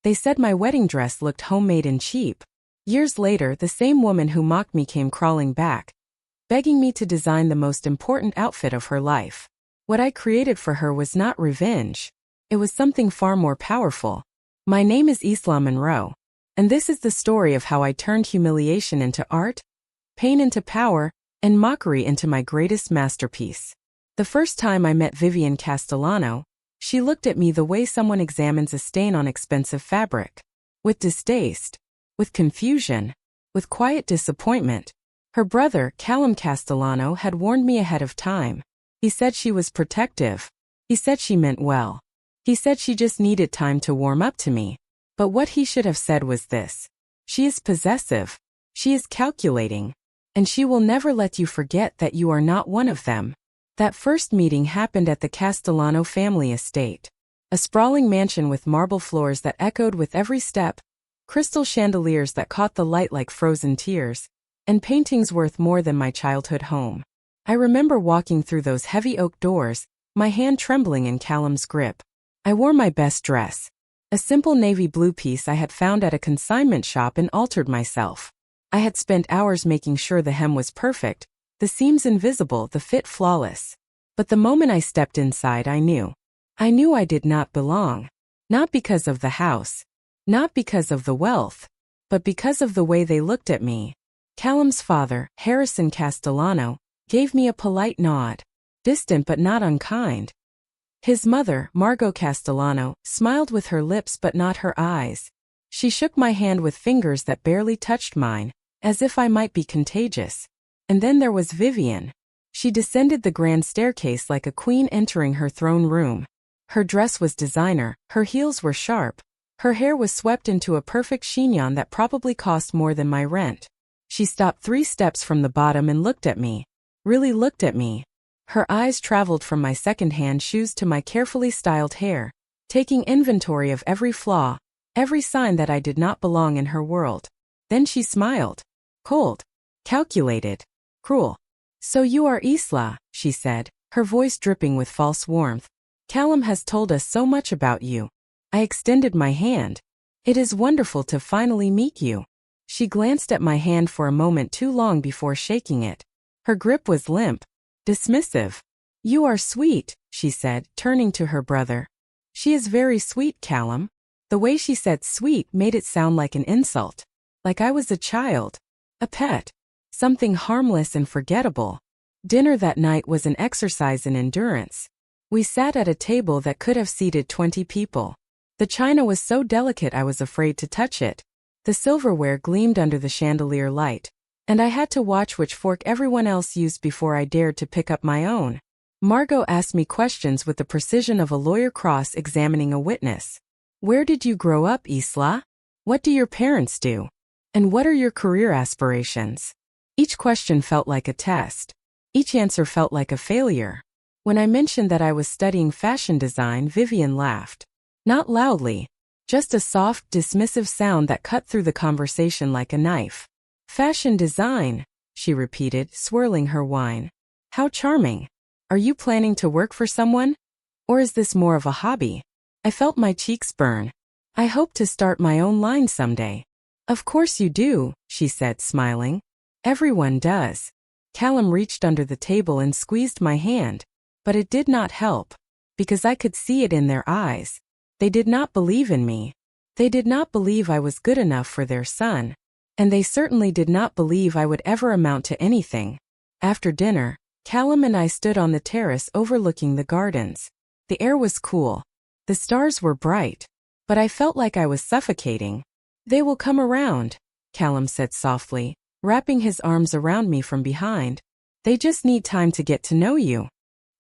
They said my wedding dress looked homemade and cheap. Years later, the same woman who mocked me came crawling back, begging me to design the most important outfit of her life. What I created for her was not revenge. It was something far more powerful. My name is Isla Monroe. And this is the story of how I turned humiliation into art, pain into power, and mockery into my greatest masterpiece. The first time I met Vivian Castellano, she looked at me the way someone examines a stain on expensive fabric. With distaste, with confusion, with quiet disappointment. Her brother, Callum Castellano, had warned me ahead of time. He said she was protective. He said she meant well. He said she just needed time to warm up to me. But what he should have said was this: she is possessive. She is calculating. And she will never let you forget that you are not one of them. That first meeting happened at the Castellano family estate. A sprawling mansion with marble floors that echoed with every step, crystal chandeliers that caught the light like frozen tears, and paintings worth more than my childhood home. I remember walking through those heavy oak doors, my hand trembling in Callum's grip. I wore my best dress, a simple navy blue piece I had found at a consignment shop, and altered myself. I had spent hours making sure the hem was perfect, the seams invisible, the fit flawless. But the moment I stepped inside, I knew. I knew I did not belong. Not because of the house, not because of the wealth, but because of the way they looked at me. Callum's father, Harrison Castellano, gave me a polite nod, distant but not unkind. His mother, Margot Castellano, smiled with her lips but not her eyes. She shook my hand with fingers that barely touched mine, as if I might be contagious. And then there was Vivian. She descended the grand staircase like a queen entering her throne room. Her dress was designer, her heels were sharp, her hair was swept into a perfect chignon that probably cost more than my rent. She stopped 3 steps from the bottom and looked at me. Really looked at me. Her eyes traveled from my second-hand shoes to my carefully styled hair, taking inventory of every flaw, every sign that I did not belong in her world. Then she smiled. Cold. Calculated. Cruel. "So you are Isla," she said, her voice dripping with false warmth. "Callum has told us so much about you." I extended my hand. "It is wonderful to finally meet you." She glanced at my hand for a moment too long before shaking it. Her grip was limp, dismissive. "You are sweet," she said, turning to her brother. "She is very sweet, Callum." The way she said sweet made it sound like an insult. Like I was a child. A pet. Something harmless and forgettable. Dinner that night was an exercise in endurance. We sat at a table that could have seated 20 people. The china was so delicate I was afraid to touch it. The silverware gleamed under the chandelier light, and I had to watch which fork everyone else used before I dared to pick up my own. Margot asked me questions with the precision of a lawyer cross-examining a witness. "Where did you grow up, Isla? What do your parents do? And what are your career aspirations?" Each question felt like a test. Each answer felt like a failure. When I mentioned that I was studying fashion design, Vivian laughed. Not loudly, just a soft, dismissive sound that cut through the conversation like a knife. "Fashion design," she repeated, swirling her wine. "How charming. Are you planning to work for someone? Or is this more of a hobby?" I felt my cheeks burn. "I hope to start my own line someday." "Of course you do," she said, smiling. "Everyone does." Callum reached under the table and squeezed my hand, but it did not help, because I could see it in their eyes. They did not believe in me. They did not believe I was good enough for their son. And they certainly did not believe I would ever amount to anything. After dinner, Callum and I stood on the terrace overlooking the gardens. The air was cool. The stars were bright. But I felt like I was suffocating. "They will come around," Callum said softly, wrapping his arms around me from behind. "They just need time to get to know you."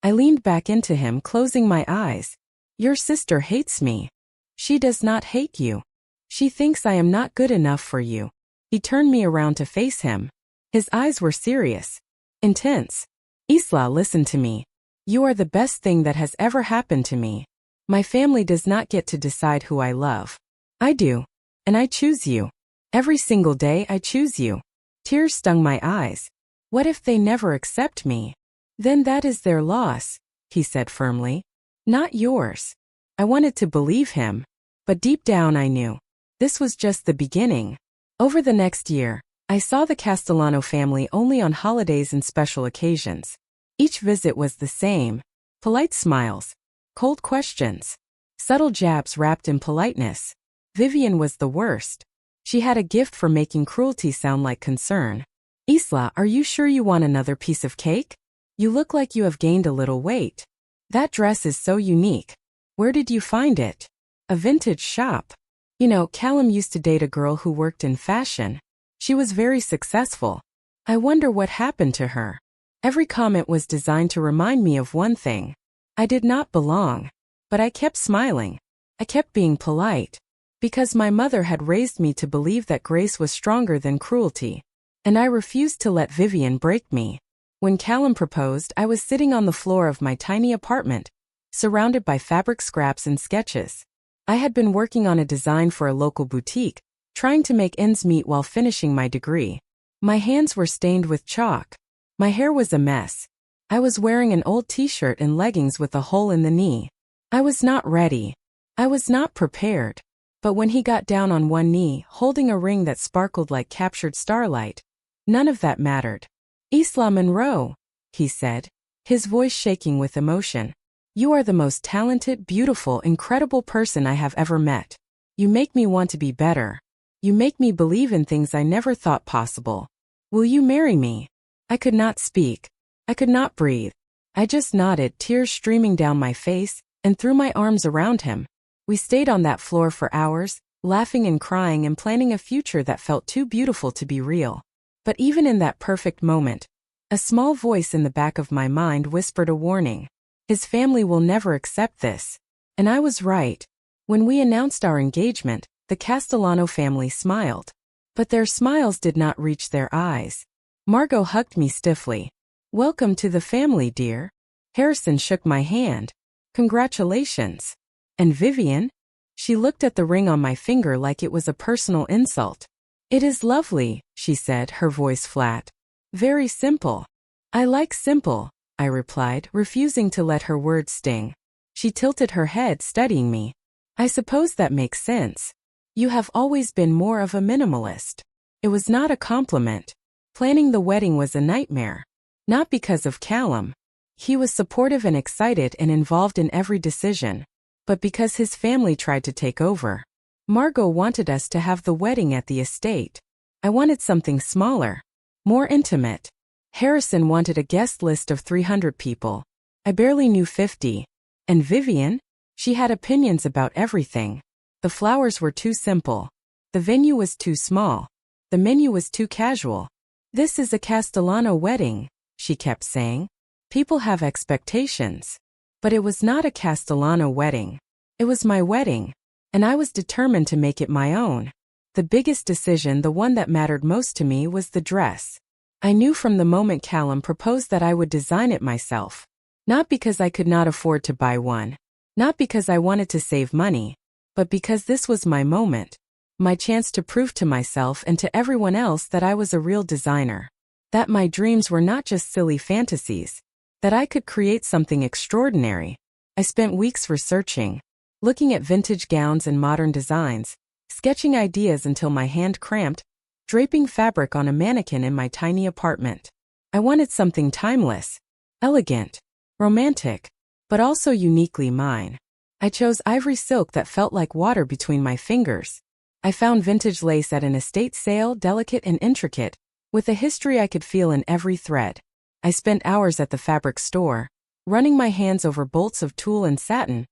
I leaned back into him, closing my eyes. "Your sister hates me." "She does not hate you. She thinks I am not good enough for you." He turned me around to face him. His eyes were serious. Intense. "Isla, listen to me. You are the best thing that has ever happened to me. My family does not get to decide who I love. I do. And I choose you. Every single day I choose you." Tears stung my eyes. "What if they never accept me?" "Then that is their loss," he said firmly. "Not yours." I wanted to believe him. But deep down I knew. This was just the beginning. Over the next year, I saw the Castellano family only on holidays and special occasions. Each visit was the same. Polite smiles. Cold questions. Subtle jabs wrapped in politeness. Vivian was the worst. She had a gift for making cruelty sound like concern. Isla, are you sure you want another piece of cake? You look like you have gained a little weight. That dress is so unique. Where did you find it? A vintage shop. You know, Callum used to date a girl who worked in fashion. She was very successful. I wonder what happened to her. Every comment was designed to remind me of one thing. I did not belong. But I kept smiling. I kept being polite. Because my mother had raised me to believe that grace was stronger than cruelty. And I refused to let Vivian break me. When Callum proposed, I was sitting on the floor of my tiny apartment, surrounded by fabric scraps and sketches. I had been working on a design for a local boutique, trying to make ends meet while finishing my degree. My hands were stained with chalk. My hair was a mess. I was wearing an old t-shirt and leggings with a hole in the knee. I was not ready. I was not prepared. But when he got down on one knee, holding a ring that sparkled like captured starlight, none of that mattered. Isla Monroe, he said, his voice shaking with emotion. You are the most talented, beautiful, incredible person I have ever met. You make me want to be better. You make me believe in things I never thought possible. Will you marry me? I could not speak. I could not breathe. I just nodded, tears streaming down my face, and threw my arms around him. We stayed on that floor for hours, laughing and crying and planning a future that felt too beautiful to be real. But even in that perfect moment, a small voice in the back of my mind whispered a warning. His family will never accept this. And I was right. When we announced our engagement, the Castellano family smiled. But their smiles did not reach their eyes. Margot hugged me stiffly. Welcome to the family, dear. Harrison shook my hand. Congratulations. And Vivian? She looked at the ring on my finger like it was a personal insult. It is lovely, she said, her voice flat. Very simple. I like simple, I replied, refusing to let her words sting. She tilted her head, studying me. I suppose that makes sense. You have always been more of a minimalist. It was not a compliment. Planning the wedding was a nightmare. Not because of Callum. He was supportive and excited and involved in every decision. But because his family tried to take over. Margot wanted us to have the wedding at the estate. I wanted something smaller. More intimate. Harrison wanted a guest list of 300 people. I barely knew 50. And Vivian? She had opinions about everything. The flowers were too simple. The venue was too small. The menu was too casual. This is a Castellano wedding, she kept saying. People have expectations. But it was not a Castellano wedding. It was my wedding. And I was determined to make it my own. The biggest decision, the one that mattered most to me, was the dress. I knew from the moment Callum proposed that I would design it myself. Not because I could not afford to buy one. Not because I wanted to save money. But because this was my moment. My chance to prove to myself and to everyone else that I was a real designer. That my dreams were not just silly fantasies. That I could create something extraordinary. I spent weeks researching. Looking at vintage gowns and modern designs. Sketching ideas until my hand cramped. Draping fabric on a mannequin in my tiny apartment. I wanted something timeless. Elegant. Romantic. But also uniquely mine. I chose ivory silk that felt like water between my fingers. I found vintage lace at an estate sale, delicate and intricate, with a history I could feel in every thread. I spent hours at the fabric store, running my hands over bolts of tulle and satin,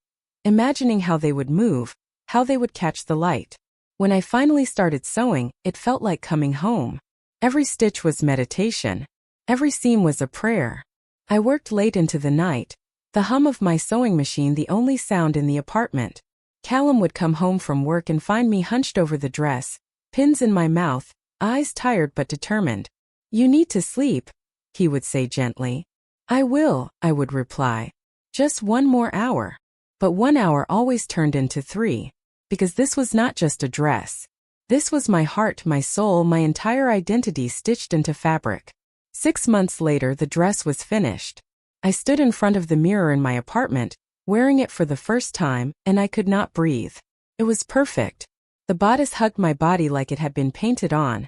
imagining how they would move, how they would catch the light. When I finally started sewing, it felt like coming home. Every stitch was meditation. Every seam was a prayer. I worked late into the night, the hum of my sewing machine the only sound in the apartment. Callum would come home from work and find me hunched over the dress, pins in my mouth, eyes tired but determined. You need to sleep, he would say gently. I will, I would reply. Just 1 more hour. But 1 hour always turned into 3. Because this was not just a dress. This was my heart, my soul, my entire identity stitched into fabric. 6 months later, the dress was finished. I stood in front of the mirror in my apartment, wearing it for the first time, and I could not breathe. It was perfect. The bodice hugged my body like it had been painted on,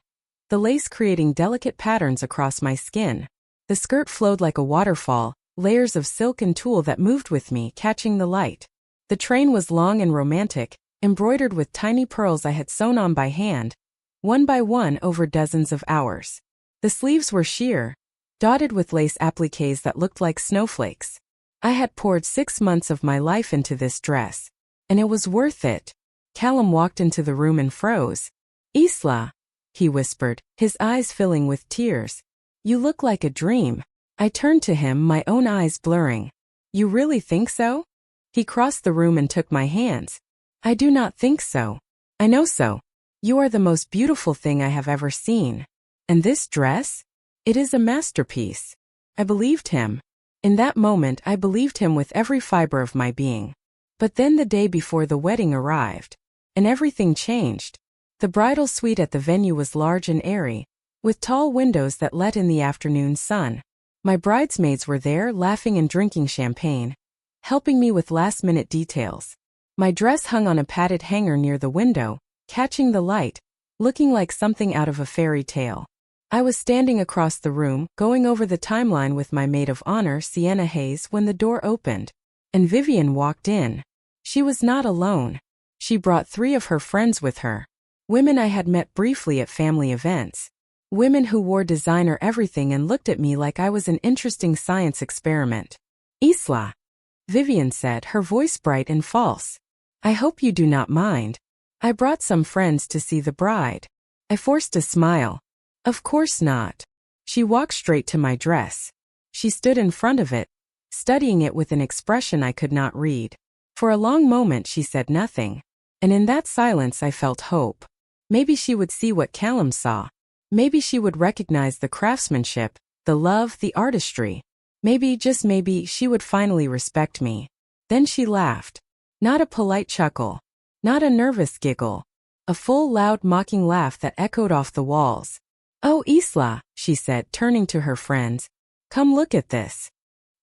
the lace creating delicate patterns across my skin. The skirt flowed like a waterfall, layers of silk and tulle that moved with me, catching the light. The train was long and romantic, embroidered with tiny pearls I had sewn on by hand, one by one over dozens of hours. The sleeves were sheer, dotted with lace appliques that looked like snowflakes. I had poured 6 months of my life into this dress, and it was worth it. Callum walked into the room and froze. "Isla," he whispered, his eyes filling with tears. "You look like a dream." I turned to him, my own eyes blurring. "You really think so?" He crossed the room and took my hands. "I do not think so. I know so. You are the most beautiful thing I have ever seen. And this dress? It is a masterpiece." I believed him. In that moment, I believed him with every fiber of my being. But then the day before the wedding arrived, and everything changed. The bridal suite at the venue was large and airy, with tall windows that let in the afternoon sun. My bridesmaids were there, laughing and drinking champagne, helping me with last-minute details. My dress hung on a padded hanger near the window, catching the light, looking like something out of a fairy tale. I was standing across the room, going over the timeline with my maid of honor, Sienna Hayes, when the door opened, and Vivian walked in. She was not alone. She brought 3 of her friends with her. Women I had met briefly at family events. Women who wore designer everything and looked at me like I was an interesting science experiment. "Isla," Vivian said, her voice bright and false. "I hope you do not mind. I brought some friends to see the bride." I forced a smile. "Of course not." She walked straight to my dress. She stood in front of it, studying it with an expression I could not read. For a long moment she said nothing, and in that silence I felt hope. Maybe she would see what Callum saw. Maybe she would recognize the craftsmanship, the love, the artistry. Maybe, just maybe, she would finally respect me. Then she laughed. Not a polite chuckle. Not a nervous giggle. A full, loud, mocking laugh that echoed off the walls. "Oh, Isla," she said, turning to her friends. "Come look at this."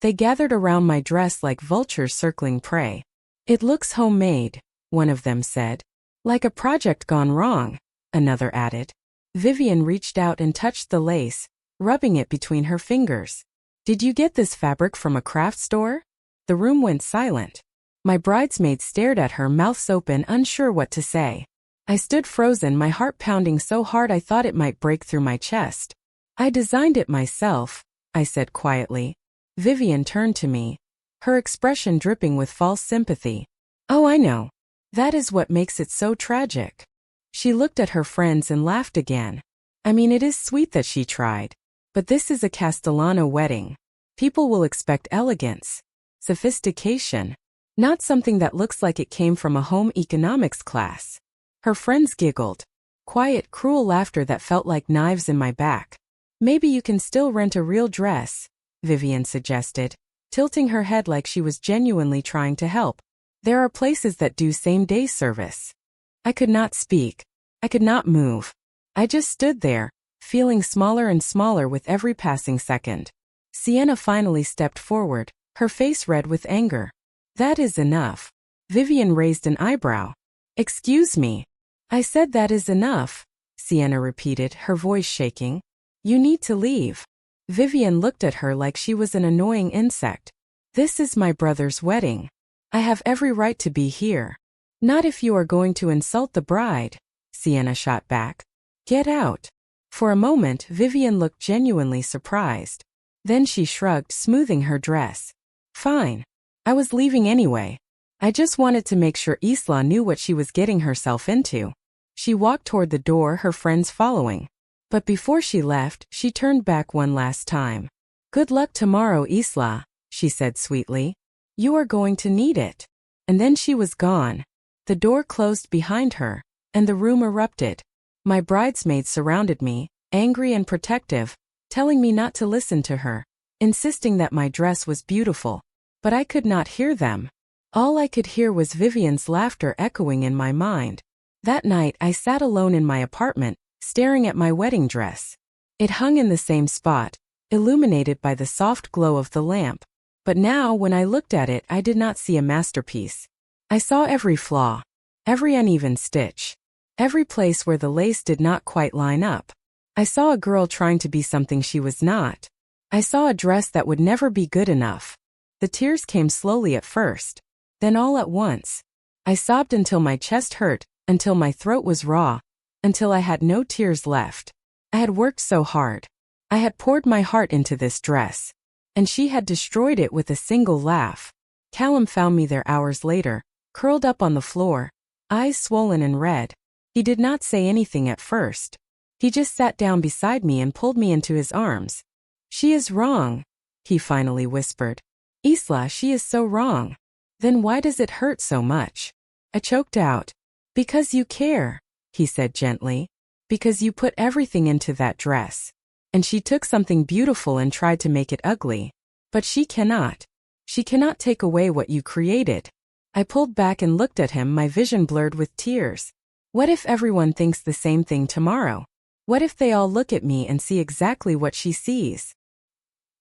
They gathered around my dress like vultures circling prey. "It looks homemade," one of them said. "Like a project gone wrong," another added. Vivian reached out and touched the lace, rubbing it between her fingers. "Did you get this fabric from a craft store?" The room went silent. My bridesmaids stared at her, mouths open, unsure what to say. I stood frozen, my heart pounding so hard I thought it might break through my chest. "I designed it myself," I said quietly. Vivian turned to me, her expression dripping with false sympathy. "Oh, I know. That is what makes it so tragic." She looked at her friends and laughed again. "I mean, it is sweet that she tried. But this is a Castellano wedding. People will expect elegance, sophistication, not something that looks like it came from a home economics class." Her friends giggled. Quiet, cruel laughter that felt like knives in my back. "Maybe you can still rent a real dress," Vivian suggested, tilting her head like she was genuinely trying to help. "There are places that do same-day service." I could not speak. I could not move. I just stood there, feeling smaller and smaller with every passing second. Sienna finally stepped forward, her face red with anger. "That is enough." Vivian raised an eyebrow. "Excuse me." "I said that is enough," Sienna repeated, her voice shaking. "You need to leave." Vivian looked at her like she was an annoying insect. "This is my brother's wedding. I have every right to be here." "Not if you are going to insult the bride," Sienna shot back. "Get out." For a moment, Vivian looked genuinely surprised. Then she shrugged, smoothing her dress. "Fine. I was leaving anyway. I just wanted to make sure Isla knew what she was getting herself into." She walked toward the door, her friends following. But before she left, she turned back one last time. "Good luck tomorrow, Isla," she said sweetly. "You are going to need it." And then she was gone. The door closed behind her, and the room erupted. My bridesmaids surrounded me, angry and protective, telling me not to listen to her, insisting that my dress was beautiful. But I could not hear them. All I could hear was Vivian's laughter echoing in my mind. That night I sat alone in my apartment, staring at my wedding dress. It hung in the same spot, illuminated by the soft glow of the lamp. But now when I looked at it, I did not see a masterpiece. I saw every flaw. every uneven stitch, every place where the lace did not quite line up. I saw a girl trying to be something she was not. I saw a dress that would never be good enough. The tears came slowly at first, then all at once. I sobbed until my chest hurt, until my throat was raw, until I had no tears left. I had worked so hard. I had poured my heart into this dress, and she had destroyed it with a single laugh. Callum found me there hours later, curled up on the floor, eyes swollen and red. He did not say anything at first. He just sat down beside me and pulled me into his arms. "She is wrong," he finally whispered. "Isla, she is so wrong." "Then why does it hurt so much?" I choked out. "Because you care," he said gently. "Because you put everything into that dress. And she took something beautiful and tried to make it ugly. But she cannot. She cannot take away what you created." I pulled back and looked at him, my vision blurred with tears. What if everyone thinks the same thing tomorrow? What if they all look at me and see exactly what she sees?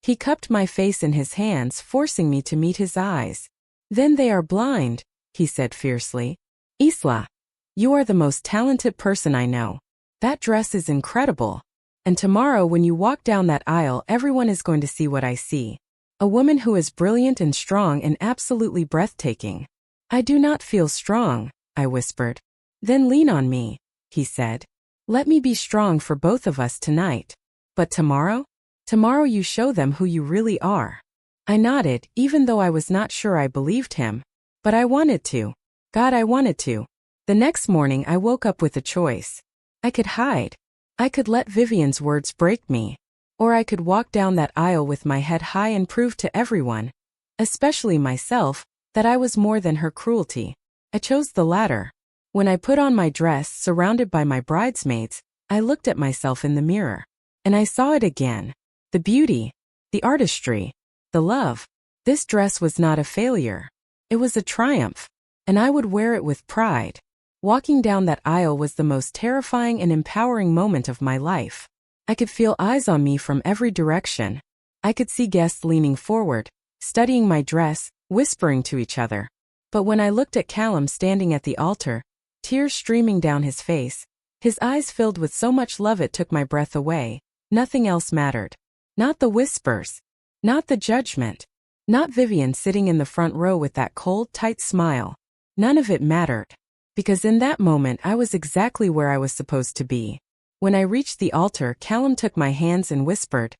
He cupped my face in his hands, forcing me to meet his eyes. "Then they are blind," he said fiercely. "Isla, you are the most talented person I know. That dress is incredible. And tomorrow when you walk down that aisle, everyone is going to see what I see. A woman who is brilliant and strong and absolutely breathtaking." "I do not feel strong," I whispered. "Then lean on me," he said. "Let me be strong for both of us tonight. But tomorrow? Tomorrow you show them who you really are." I nodded, even though I was not sure I believed him. But I wanted to. God, I wanted to. The next morning I woke up with a choice. I could hide. I could let Vivian's words break me. Or I could walk down that aisle with my head high and prove to everyone, especially myself, that I was more than her cruelty. I chose the latter. When I put on my dress, surrounded by my bridesmaids, I looked at myself in the mirror. And I saw it again. The beauty, the artistry, the love. This dress was not a failure. It was a triumph. And I would wear it with pride. Walking down that aisle was the most terrifying and empowering moment of my life. I could feel eyes on me from every direction. I could see guests leaning forward, studying my dress, whispering to each other. But when I looked at Callum standing at the altar, tears streaming down his face, his eyes filled with so much love it took my breath away, nothing else mattered. Not the whispers. Not the judgment. Not Vivian sitting in the front row with that cold, tight smile. None of it mattered. Because in that moment I was exactly where I was supposed to be. When I reached the altar, Callum took my hands and whispered,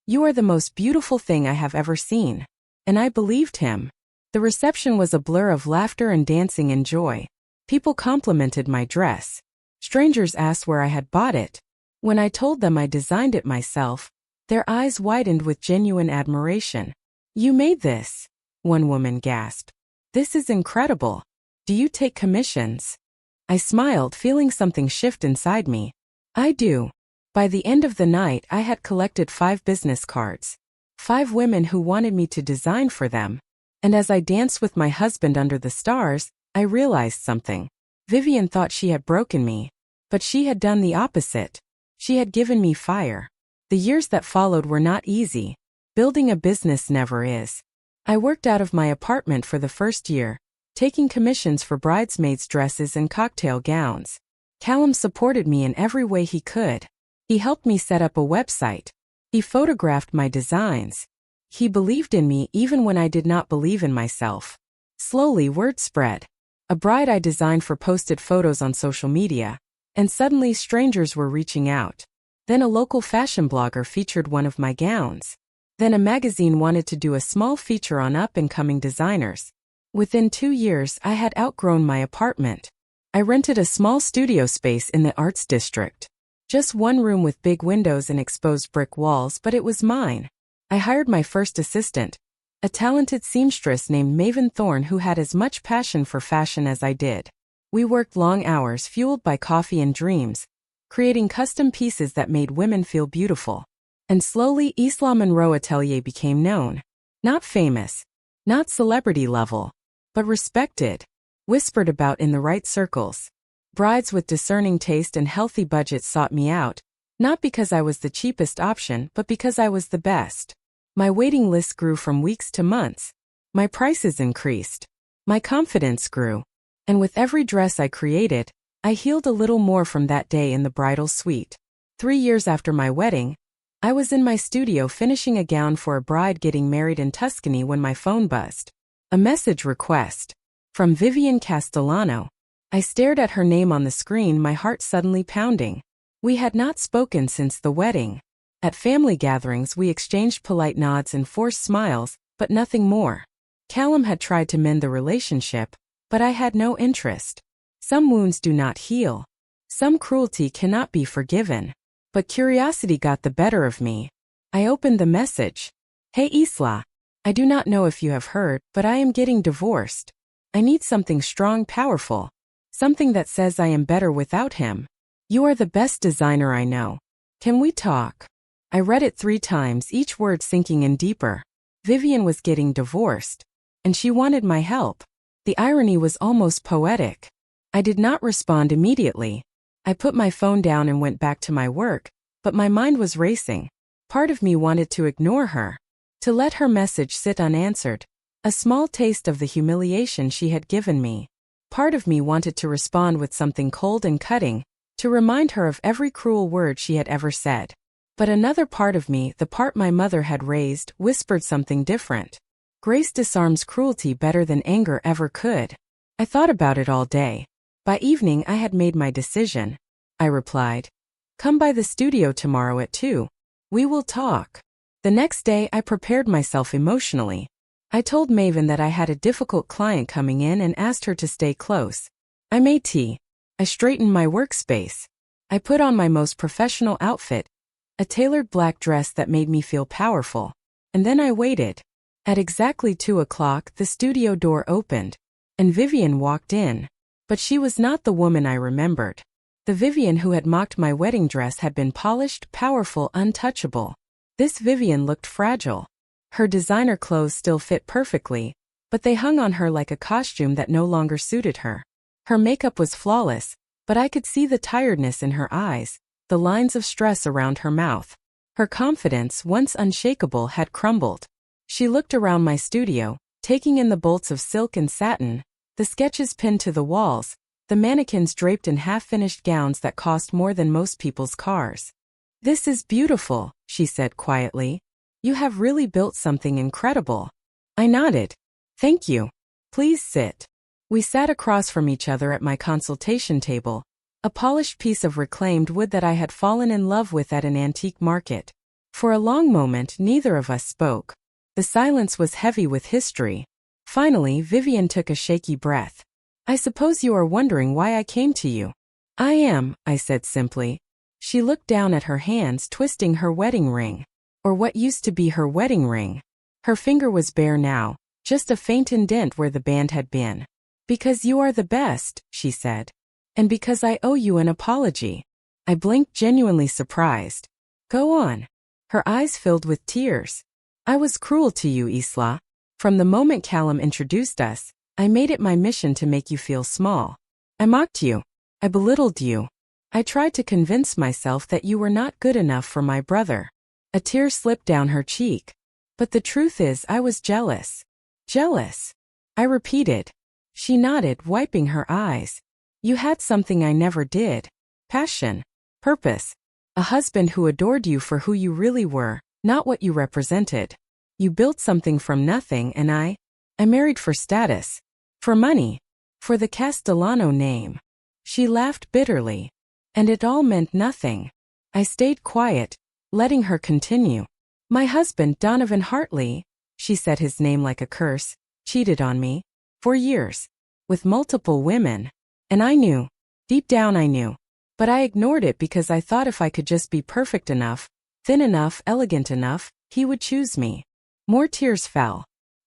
"You are the most beautiful thing I have ever seen." And I believed him. The reception was a blur of laughter and dancing and joy. People complimented my dress. Strangers asked where I had bought it. When I told them I designed it myself, their eyes widened with genuine admiration. "You made this," one woman gasped. "This is incredible. Do you take commissions?" I smiled, feeling something shift inside me. "I do." By the end of the night, I had collected 5 business cards. 5 women who wanted me to design for them. And as I danced with my husband under the stars, I realized something. Vivian thought she had broken me. But she had done the opposite. She had given me fire. The years that followed were not easy. Building a business never is. I worked out of my apartment for the first year, taking commissions for bridesmaids' dresses and cocktail gowns. Callum supported me in every way he could. He helped me set up a website. He photographed my designs. He believed in me even when I did not believe in myself. Slowly, word spread. A bride I designed for posted photos on social media, and suddenly strangers were reaching out. Then a local fashion blogger featured one of my gowns. Then a magazine wanted to do a small feature on up-and-coming designers. Within 2 years, I had outgrown my apartment. I rented a small studio space in the Arts District. Just one room with big windows and exposed brick walls, but it was mine. I hired my first assistant, a talented seamstress named Maven Thorne who had as much passion for fashion as I did. We worked long hours fueled by coffee and dreams, creating custom pieces that made women feel beautiful. And slowly Isla Monroe Atelier became known. Not famous, not celebrity level, but respected, whispered about in the right circles. Brides with discerning taste and healthy budgets sought me out, not because I was the cheapest option, but because I was the best. My waiting list grew from weeks to months. My prices increased. My confidence grew. And with every dress I created, I healed a little more from that day in the bridal suite. 3 years after my wedding, I was in my studio finishing a gown for a bride getting married in Tuscany when my phone buzzed. A message request. From Vivian Castellano. I stared at her name on the screen, my heart suddenly pounding. We had not spoken since the wedding. At family gatherings we exchanged polite nods and forced smiles, but nothing more. Callum had tried to mend the relationship, but I had no interest. Some wounds do not heal. Some cruelty cannot be forgiven. But curiosity got the better of me. I opened the message. Hey Isla. I do not know if you have heard, but I am getting divorced. I need something strong, powerful. Something that says I am better without him. You are the best designer I know. Can we talk? I read it 3 times, each word sinking in deeper. Vivian was getting divorced. And she wanted my help. The irony was almost poetic. I did not respond immediately. I put my phone down and went back to my work, but my mind was racing. Part of me wanted to ignore her. To let her message sit unanswered. A small taste of the humiliation she had given me. Part of me wanted to respond with something cold and cutting, to remind her of every cruel word she had ever said. But another part of me, the part my mother had raised, whispered something different. Grace disarms cruelty better than anger ever could. I thought about it all day. By evening I had made my decision. I replied. Come by the studio tomorrow at 2. We will talk. The next day I prepared myself emotionally. I told Maven that I had a difficult client coming in and asked her to stay close. I made tea. I straightened my workspace. I put on my most professional outfit, a tailored black dress that made me feel powerful. And then I waited. At exactly 2 o'clock the studio door opened, and Vivian walked in. But she was not the woman I remembered. The Vivian who had mocked my wedding dress had been polished, powerful, untouchable. This Vivian looked fragile. Her designer clothes still fit perfectly, but they hung on her like a costume that no longer suited her. Her makeup was flawless, but I could see the tiredness in her eyes, the lines of stress around her mouth. Her confidence, once unshakable, had crumbled. She looked around my studio, taking in the bolts of silk and satin, the sketches pinned to the walls, the mannequins draped in half-finished gowns that cost more than most people's cars. This is beautiful, she said quietly. You have really built something incredible. I nodded. Thank you. Please sit. We sat across from each other at my consultation table, a polished piece of reclaimed wood that I had fallen in love with at an antique market. For a long moment neither of us spoke. The silence was heavy with history. Finally, Vivian took a shaky breath. I suppose you are wondering why I came to you. I am, I said simply. She looked down at her hands, twisting her wedding ring. Or what used to be her wedding ring. Her finger was bare now, just a faint indent where the band had been. Because you are the best, she said. And because I owe you an apology. I blinked, genuinely surprised. Go on. Her eyes filled with tears. I was cruel to you, Isla. From the moment Callum introduced us, I made it my mission to make you feel small. I mocked you. I belittled you. I tried to convince myself that you were not good enough for my brother. A tear slipped down her cheek. But the truth is, I was jealous. Jealous. I repeated. She nodded, wiping her eyes. You had something I never did. Passion. Purpose. A husband who adored you for who you really were, not what you represented. You built something from nothing, and I married for status. For money. For the Castellano name. She laughed bitterly. And it all meant nothing. I stayed quiet, letting her continue. My husband, Donovan Hartley, she said his name like a curse, cheated on me. For years. With multiple women. And I knew. Deep down I knew. But I ignored it because I thought if I could just be perfect enough, thin enough, elegant enough, he would choose me. More tears fell.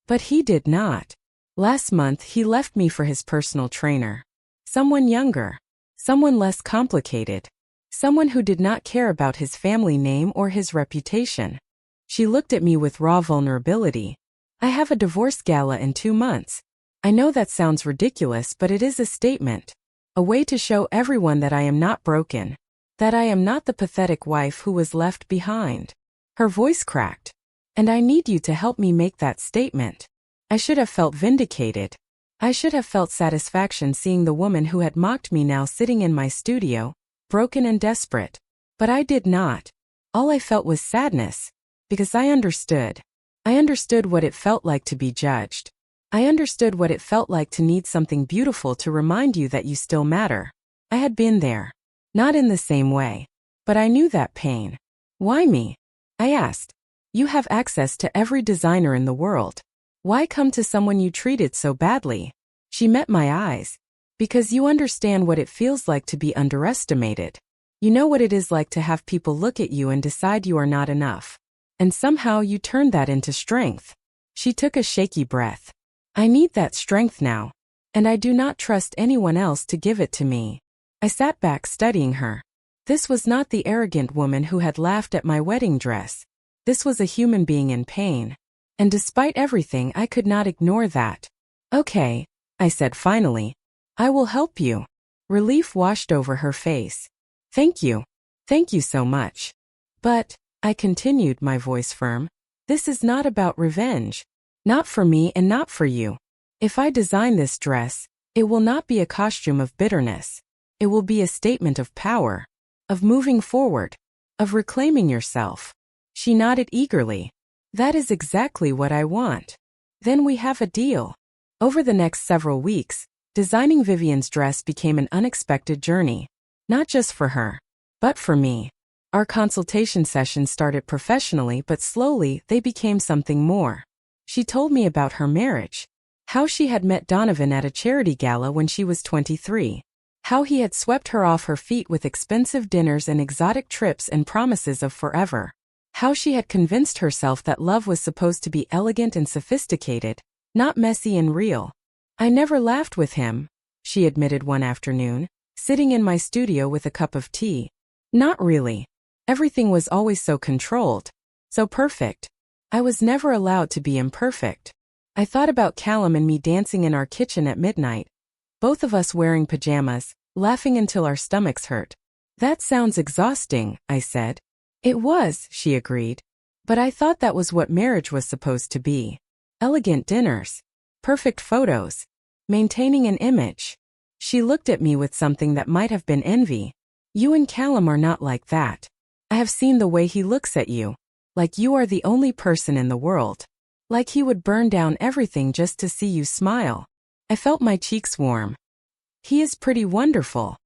But he did not. Last month he left me for his personal trainer. Someone younger. Someone less complicated. Someone who did not care about his family name or his reputation. She looked at me with raw vulnerability. I have a divorce gala in 2 months. I know that sounds ridiculous, but it is a statement. A way to show everyone that I am not broken. That I am not the pathetic wife who was left behind. Her voice cracked. And I need you to help me make that statement. I should have felt vindicated. I should have felt satisfaction seeing the woman who had mocked me now sitting in my studio, broken and desperate. But I did not. All I felt was sadness, because I understood. I understood what it felt like to be judged. I understood what it felt like to need something beautiful to remind you that you still matter. I had been there. Not in the same way. But I knew that pain. Why me? I asked. You have access to every designer in the world. Why come to someone you treated so badly? She met my eyes. Because you understand what it feels like to be underestimated. You know what it is like to have people look at you and decide you are not enough. And somehow you turned that into strength. She took a shaky breath. I need that strength now. And I do not trust anyone else to give it to me. I sat back studying her. This was not the arrogant woman who had laughed at my wedding dress. This was a human being in pain. And despite everything, I could not ignore that. Okay, I said finally. I will help you. Relief washed over her face. Thank you. Thank you so much. But, I continued, my voice firm, this is not about revenge. Not for me and not for you. If I design this dress, it will not be a costume of bitterness. It will be a statement of power, of moving forward, of reclaiming yourself. She nodded eagerly. That is exactly what I want. Then we have a deal. Over the next several weeks, designing Vivian's dress became an unexpected journey. Not just for her, but for me. Our consultation sessions started professionally, but slowly they became something more. She told me about her marriage. How she had met Donovan at a charity gala when she was 23. How he had swept her off her feet with expensive dinners and exotic trips and promises of forever. How she had convinced herself that love was supposed to be elegant and sophisticated, not messy and real. I never laughed with him, she admitted one afternoon, sitting in my studio with a cup of tea. Not really. Everything was always so controlled, so perfect. I was never allowed to be imperfect. I thought about Callum and me dancing in our kitchen at midnight, both of us wearing pajamas, laughing until our stomachs hurt. That sounds exhausting, I said. It was, she agreed. But I thought that was what marriage was supposed to be. Elegant dinners. Perfect photos. Maintaining an image. She looked at me with something that might have been envy. You and Callum are not like that. I have seen the way he looks at you. Like you are the only person in the world. Like he would burn down everything just to see you smile. I felt my cheeks warm. He is pretty wonderful.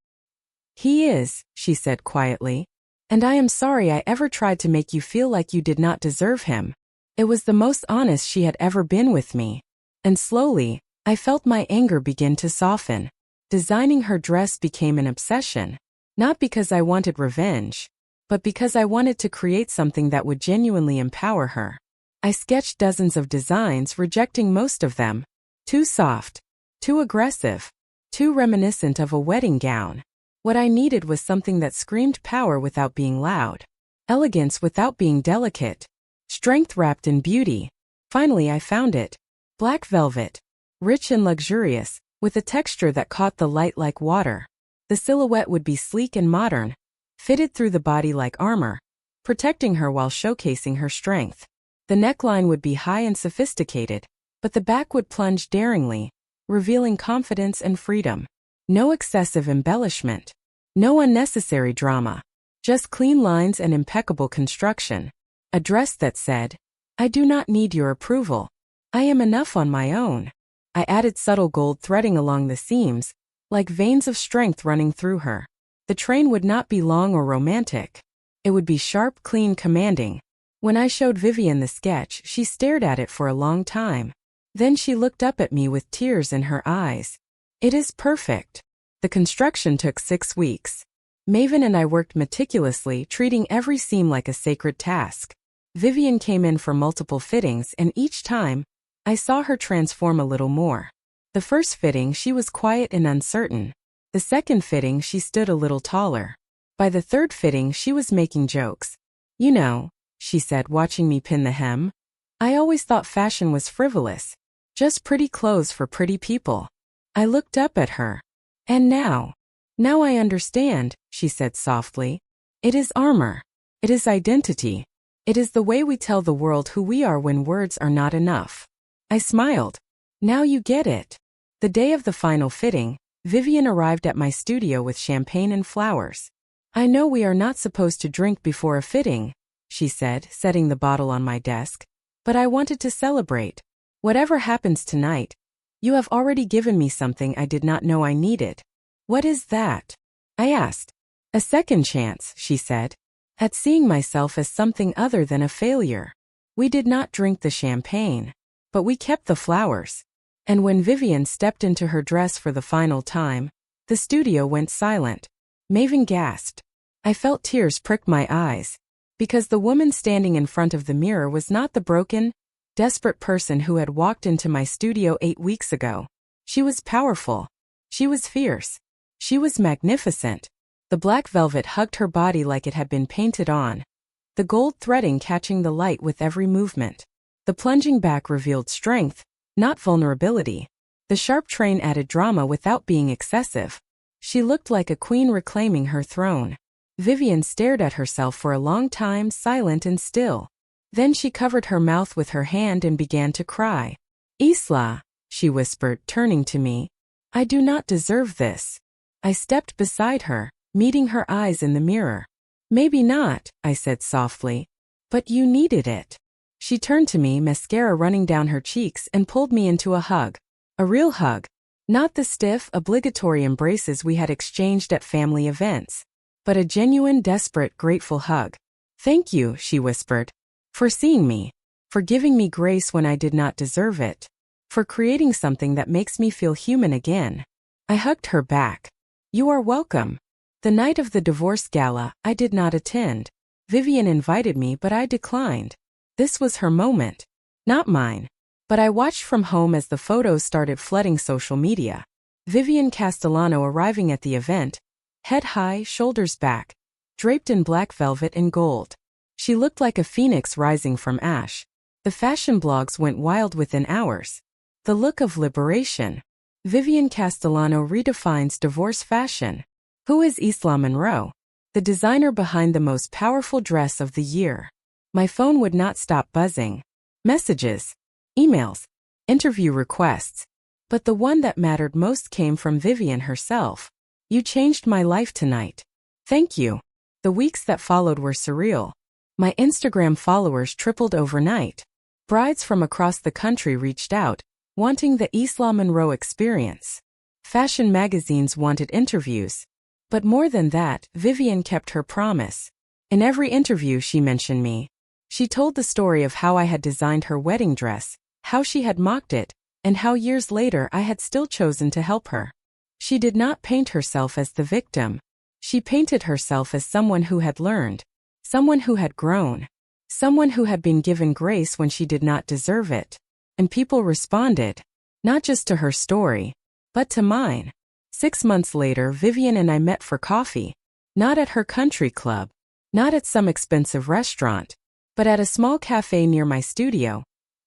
He is, she said quietly. And I am sorry I ever tried to make you feel like you did not deserve him. It was the most honest she had ever been with me. And slowly, I felt my anger begin to soften. Designing her dress became an obsession. Not because I wanted revenge, but because I wanted to create something that would genuinely empower her. I sketched dozens of designs, rejecting most of them. Too soft. Too aggressive. Too reminiscent of a wedding gown. What I needed was something that screamed power without being loud. Elegance without being delicate. Strength wrapped in beauty. Finally I found it. Black velvet. Rich and luxurious, with a texture that caught the light like water. The silhouette would be sleek and modern, fitted through the body like armor, protecting her while showcasing her strength. The neckline would be high and sophisticated, but the back would plunge daringly, revealing confidence and freedom. No excessive embellishment. No unnecessary drama. Just clean lines and impeccable construction. A dress that said, I do not need your approval. I am enough on my own. I added subtle gold threading along the seams, like veins of strength running through her. The train would not be long or romantic. It would be sharp, clean, commanding. When I showed Vivian the sketch, she stared at it for a long time. Then she looked up at me with tears in her eyes. It is perfect. The construction took 6 weeks. Maven and I worked meticulously, treating every seam like a sacred task. Vivian came in for multiple fittings, and each time, I saw her transform a little more. The first fitting she was quiet and uncertain. The second fitting she stood a little taller. By the third fitting she was making jokes. You know, she said, watching me pin the hem. I always thought fashion was frivolous. Just pretty clothes for pretty people. I looked up at her. And now I understand, she said softly. It is armor. It is identity. It is the way we tell the world who we are when words are not enough. I smiled. Now you get it. The day of the final fitting, Vivian arrived at my studio with champagne and flowers. "I know we are not supposed to drink before a fitting," she said, setting the bottle on my desk, "but I wanted to celebrate. Whatever happens tonight, you have already given me something I did not know I needed." "What is that?" I asked. "A second chance," she said, "at seeing myself as something other than a failure." We did not drink the champagne, but we kept the flowers. And when Vivian stepped into her dress for the final time, the studio went silent. Maven gasped. I felt tears prick my eyes, because the woman standing in front of the mirror was not the broken, desperate person who had walked into my studio 8 weeks ago. She was powerful. She was fierce. She was magnificent. The black velvet hugged her body like it had been painted on, the gold threading catching the light with every movement. The plunging back revealed strength, not vulnerability. The sharp train added drama without being excessive. She looked like a queen reclaiming her throne. Vivian stared at herself for a long time, silent and still. Then she covered her mouth with her hand and began to cry. "Isla," she whispered, turning to me, "I do not deserve this." I stepped beside her, meeting her eyes in the mirror. "Maybe not," I said softly, "but you needed it." She turned to me, mascara running down her cheeks, and pulled me into a hug. A real hug. Not the stiff, obligatory embraces we had exchanged at family events, but a genuine, desperate, grateful hug. "Thank you," she whispered, "for seeing me, for giving me grace when I did not deserve it, for creating something that makes me feel human again." I hugged her back. "You are welcome." The night of the divorce gala, I did not attend. Vivian invited me, but I declined. This was her moment, not mine. But I watched from home as the photos started flooding social media. Vivian Castellano arriving at the event, head high, shoulders back, draped in black velvet and gold. She looked like a phoenix rising from ash. The fashion blogs went wild within hours. The look of liberation. Vivian Castellano redefines divorce fashion. Who is Isla Monroe? The designer behind the most powerful dress of the year. My phone would not stop buzzing. Messages, emails, interview requests. But the one that mattered most came from Vivian herself. "You changed my life tonight. Thank you." The weeks that followed were surreal. My Instagram followers tripled overnight. Brides from across the country reached out, wanting the Isla Monroe experience. Fashion magazines wanted interviews. But more than that, Vivian kept her promise. In every interview she mentioned me. She told the story of how I had designed her wedding dress, how she had mocked it, and how years later I had still chosen to help her. She did not paint herself as the victim. She painted herself as someone who had learned, someone who had grown, someone who had been given grace when she did not deserve it. And people responded, not just to her story, but to mine. 6 months later, Vivian and I met for coffee. Not at her country club, not at some expensive restaurant, but at a small cafe near my studio,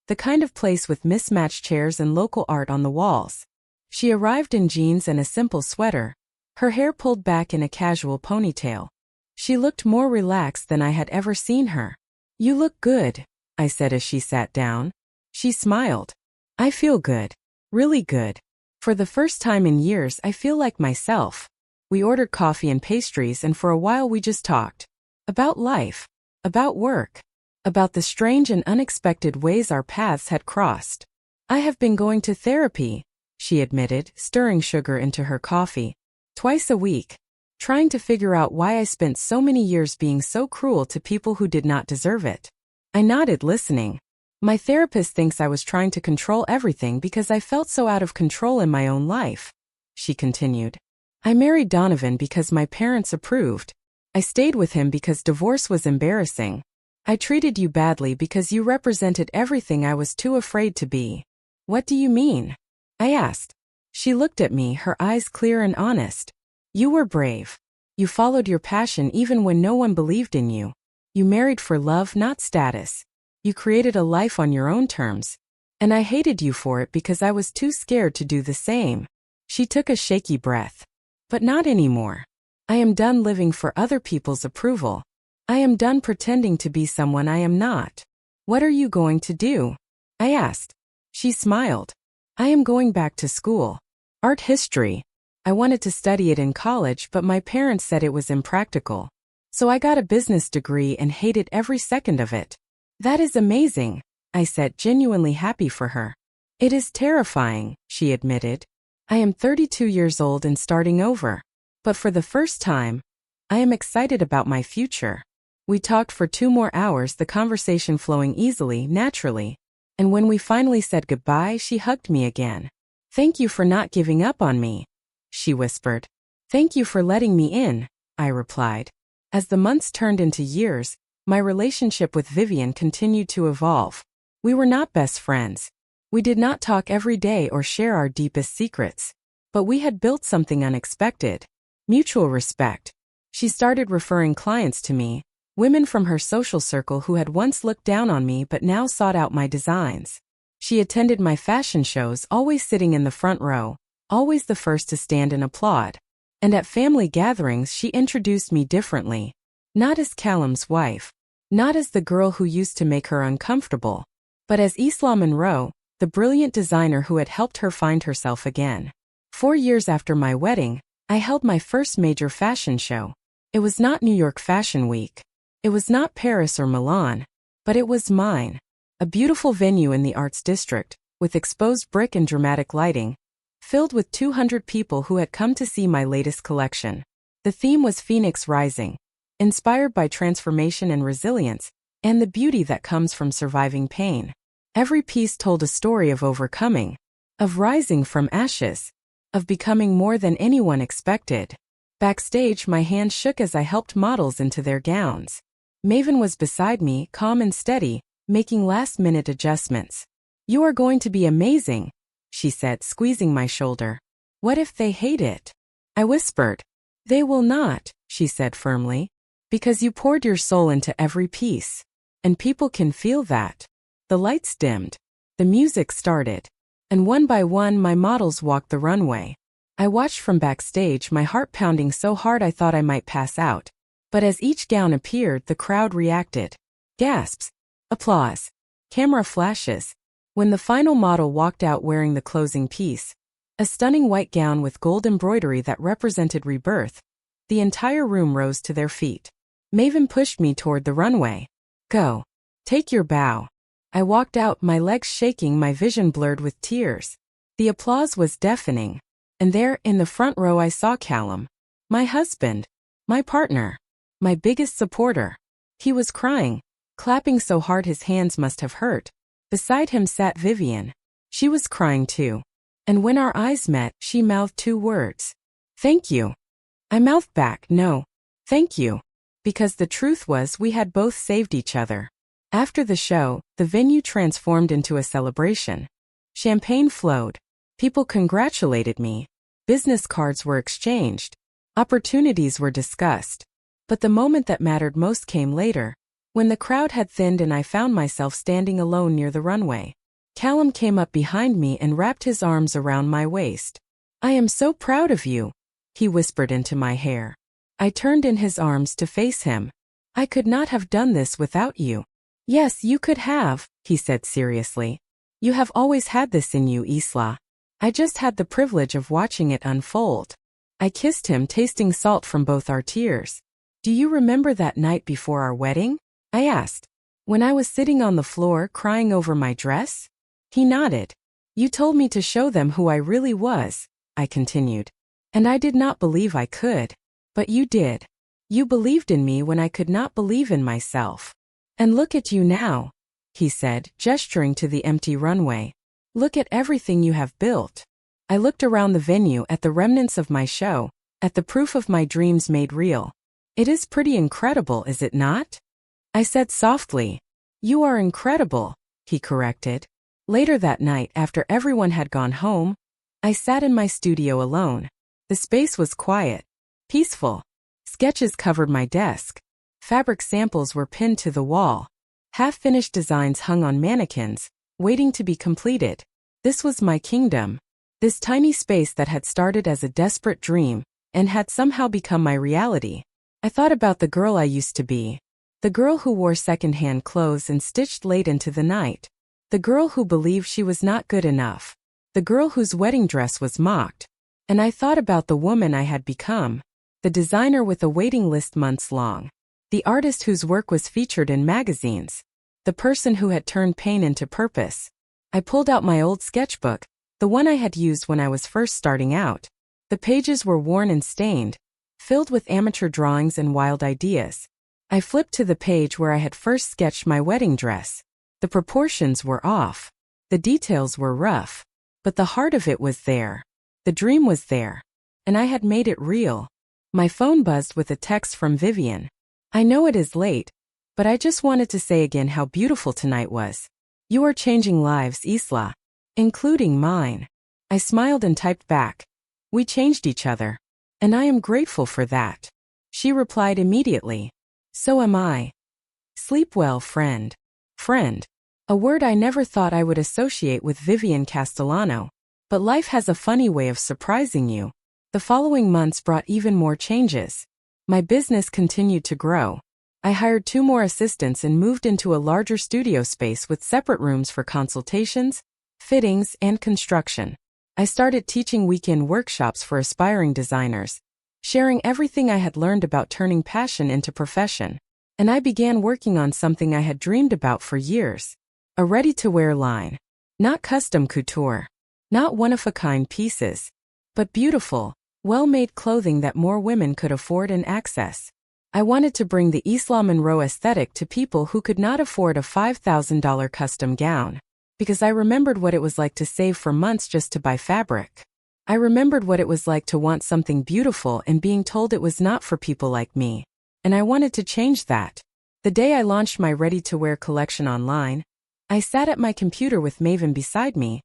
the kind of place with mismatched chairs and local art on the walls. She arrived in jeans and a simple sweater, her hair pulled back in a casual ponytail. She looked more relaxed than I had ever seen her. "You look good," I said as she sat down. She smiled. "I feel good. Really good. For the first time in years I feel like myself." We ordered coffee and pastries, and for a while we just talked. About life. About work. About the strange and unexpected ways our paths had crossed. "I have been going to therapy," she admitted, stirring sugar into her coffee. "Twice a week. Trying to figure out why I spent so many years being so cruel to people who did not deserve it." I nodded, listening. "My therapist thinks I was trying to control everything because I felt so out of control in my own life," she continued. "I married Donovan because my parents approved. I stayed with him because divorce was embarrassing. I treated you badly because you represented everything I was too afraid to be." "What do you mean?" I asked. She looked at me, her eyes clear and honest. "You were brave. You followed your passion even when no one believed in you. You married for love, not status. You created a life on your own terms. And I hated you for it because I was too scared to do the same." She took a shaky breath. "But not anymore. I am done living for other people's approval. I am done pretending to be someone I am not." "What are you going to do?" I asked. She smiled. I am going back to school. Art history. I wanted to study it in college, but my parents said it was impractical. So I got a business degree and hated every second of it. That is amazing, I said, genuinely happy for her. It is terrifying, she admitted. I am 32 years old and starting over. But for the first time, I am excited about my future. We talked for 2 more hours, the conversation flowing easily, naturally. And when we finally said goodbye, she hugged me again. Thank you for not giving up on me, she whispered. Thank you for letting me in, I replied. As the months turned into years, my relationship with Vivian continued to evolve. We were not best friends. We did not talk every day or share our deepest secrets. But we had built something unexpected. Mutual respect. She started referring clients to me, women from her social circle who had once looked down on me but now sought out my designs. She attended my fashion shows, always sitting in the front row, always the first to stand and applaud. And at family gatherings she introduced me differently. Not as Callum's wife. Not as the girl who used to make her uncomfortable. But as Isla Monroe, the brilliant designer who had helped her find herself again. 4 years after my wedding, I held my first major fashion show. It was not New York Fashion Week. It was not Paris or Milan. But it was mine. A beautiful venue in the Arts District, with exposed brick and dramatic lighting, filled with 200 people who had come to see my latest collection. The theme was Phoenix Rising, inspired by transformation and resilience, and the beauty that comes from surviving pain. Every piece told a story of overcoming, of rising from ashes, of becoming more than anyone expected. Backstage, my hand shook as I helped models into their gowns. Maven was beside me, calm and steady, making last-minute adjustments. You are going to be amazing, she said, squeezing my shoulder. What if they hate it? I whispered. They will not, she said firmly, because you poured your soul into every piece. And people can feel that. The lights dimmed. The music started. And one by one my models walked the runway. I watched from backstage, my heart pounding so hard I thought I might pass out. But as each gown appeared, the crowd reacted. Gasps. Applause. Camera flashes. When the final model walked out wearing the closing piece, a stunning white gown with gold embroidery that represented rebirth, the entire room rose to their feet. Maven pushed me toward the runway. Go. Take your bow. I walked out, my legs shaking, my vision blurred with tears. The applause was deafening. And there, in the front row, I saw Callum. My husband. My partner. My biggest supporter. He was crying, clapping so hard his hands must have hurt. Beside him sat Vivian. She was crying too. And when our eyes met, she mouthed 2 words. Thank you. I mouthed back, no. Thank you. Because the truth was we had both saved each other. After the show, the venue transformed into a celebration. Champagne flowed. People congratulated me. Business cards were exchanged. Opportunities were discussed. But the moment that mattered most came later, when the crowd had thinned and I found myself standing alone near the runway. Callum came up behind me and wrapped his arms around my waist. I am so proud of you, he whispered into my hair. I turned in his arms to face him. I could not have done this without you. Yes, you could have, he said seriously. You have always had this in you, Isla. I just had the privilege of watching it unfold. I kissed him, tasting salt from both our tears. Do you remember that night before our wedding? I asked. When I was sitting on the floor crying over my dress? He nodded. You told me to show them who I really was, I continued. And I did not believe I could. But you did. You believed in me when I could not believe in myself. And look at you now, he said, gesturing to the empty runway. Look at everything you have built. I looked around the venue at the remnants of my show, at the proof of my dreams made real. It is pretty incredible, is it not? I said softly. You are incredible, he corrected. Later that night, after everyone had gone home, I sat in my studio alone. The space was quiet, peaceful. Sketches covered my desk. Fabric samples were pinned to the wall. Half-finished designs hung on mannequins, waiting to be completed. This was my kingdom. This tiny space that had started as a desperate dream and had somehow become my reality. I thought about the girl I used to be. The girl who wore second-hand clothes and stitched late into the night. The girl who believed she was not good enough. the girl whose wedding dress was mocked. And I thought about the woman I had become, the designer with a waiting list months long, the artist whose work was featured in magazines, the person who had turned pain into purpose. I pulled out my old sketchbook, the one I had used when I was first starting out. The pages were worn and stained, filled with amateur drawings and wild ideas. I flipped to the page where I had first sketched my wedding dress. The proportions were off. The details were rough. But the heart of it was there. The dream was there. And I had made it real. My phone buzzed with a text from Vivian. I know it is late, but I just wanted to say again how beautiful tonight was. You are changing lives, Isla. Including mine. I smiled and typed back. We changed each other. And I am grateful for that. She replied immediately. So am I. Sleep well, friend. Friend. A word I never thought I would associate with Vivian Castellano. But life has a funny way of surprising you. The following months brought even more changes. My business continued to grow. I hired 2 more assistants and moved into a larger studio space with separate rooms for consultations, fittings, and construction. I started teaching weekend workshops for aspiring designers, sharing everything I had learned about turning passion into profession. And I began working on something I had dreamed about for years. A ready-to-wear line. Not custom couture. Not one-of-a-kind pieces. But beautiful, well-made clothing that more women could afford and access. I wanted to bring the Isla Monroe aesthetic to people who could not afford a $5,000 custom gown. Because I remembered what it was like to save for months just to buy fabric. I remembered what it was like to want something beautiful and being told it was not for people like me. And I wanted to change that. The day I launched my ready-to-wear collection online, I sat at my computer with Maven beside me,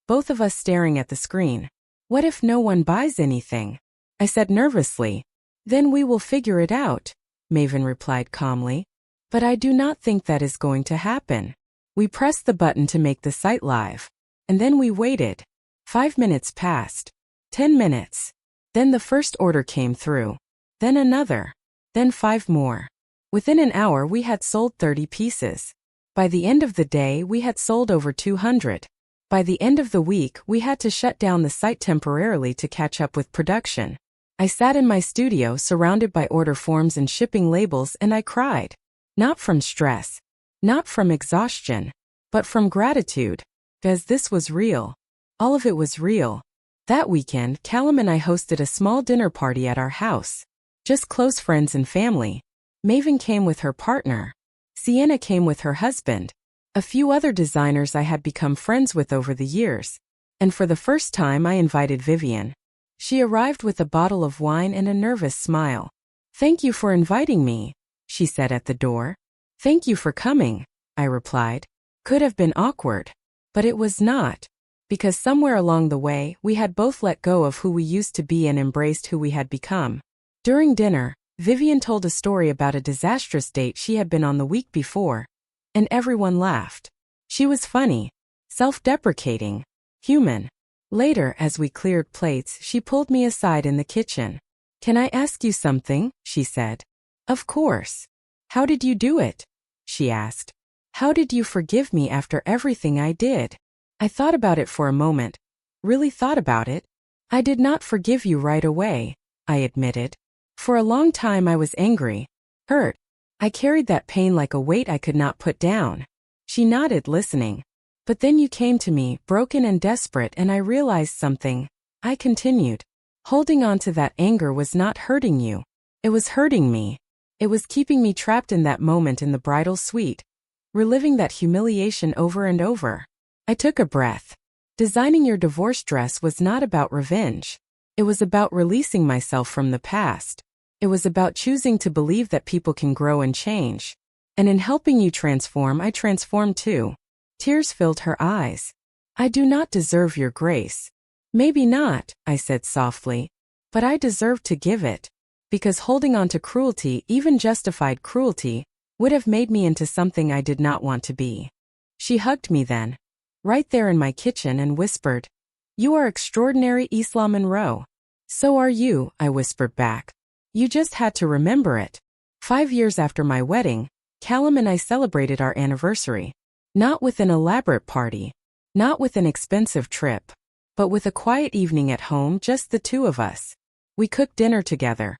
both of us staring at the screen. What if no one buys anything? I said nervously. Then we will figure it out, Maven replied calmly. But I do not think that is going to happen. We pressed the button to make the site live. And then we waited. 5 minutes passed. 10 minutes. Then the first order came through. Then another. Then 5 more. Within an hour we had sold 30 pieces. By the end of the day we had sold over 200. By the end of the week we had to shut down the site temporarily to catch up with production. I sat in my studio surrounded by order forms and shipping labels and I cried. Not from stress. Not from exhaustion. But from gratitude. Because this was real. All of it was real. That weekend, Callum and I hosted a small dinner party at our house. Just close friends and family. Maven came with her partner. Sienna came with her husband. A few other designers I had become friends with over the years. And for the first time I invited Vivian. She arrived with a bottle of wine and a nervous smile. Thank you for inviting me, she said at the door. Thank you for coming, I replied. Could have been awkward. But it was not. Because somewhere along the way, we had both let go of who we used to be and embraced who we had become. During dinner, Vivian told a story about a disastrous date she had been on the week before. And everyone laughed. She was funny, self-deprecating, human. Later, as we cleared plates, she pulled me aside in the kitchen. Can I ask you something? She said. Of course. How did you do it? She asked. How did you forgive me after everything I did? I thought about it for a moment. Really thought about it. I did not forgive you right away, I admitted. For a long time I was angry, hurt. I carried that pain like a weight I could not put down. She nodded, listening. But then you came to me, broken and desperate, and I realized something. I continued. Holding on to that anger was not hurting you. It was hurting me. It was keeping me trapped in that moment in the bridal suite, reliving that humiliation over and over. I took a breath. Designing your divorce dress was not about revenge. It was about releasing myself from the past. It was about choosing to believe that people can grow and change. And in helping you transform, I transformed too. Tears filled her eyes. I do not deserve your grace. Maybe not, I said softly. But I deserve to give it. Because holding on to cruelty, even justified cruelty, would have made me into something I did not want to be. She hugged me then, right there in my kitchen, and whispered, You are extraordinary, Isla Monroe. So are you, I whispered back. You just had to remember it. 5 years after my wedding, Callum and I celebrated our anniversary. Not with an elaborate party. Not with an expensive trip. but with a quiet evening at home, just the two of us. We cooked dinner together,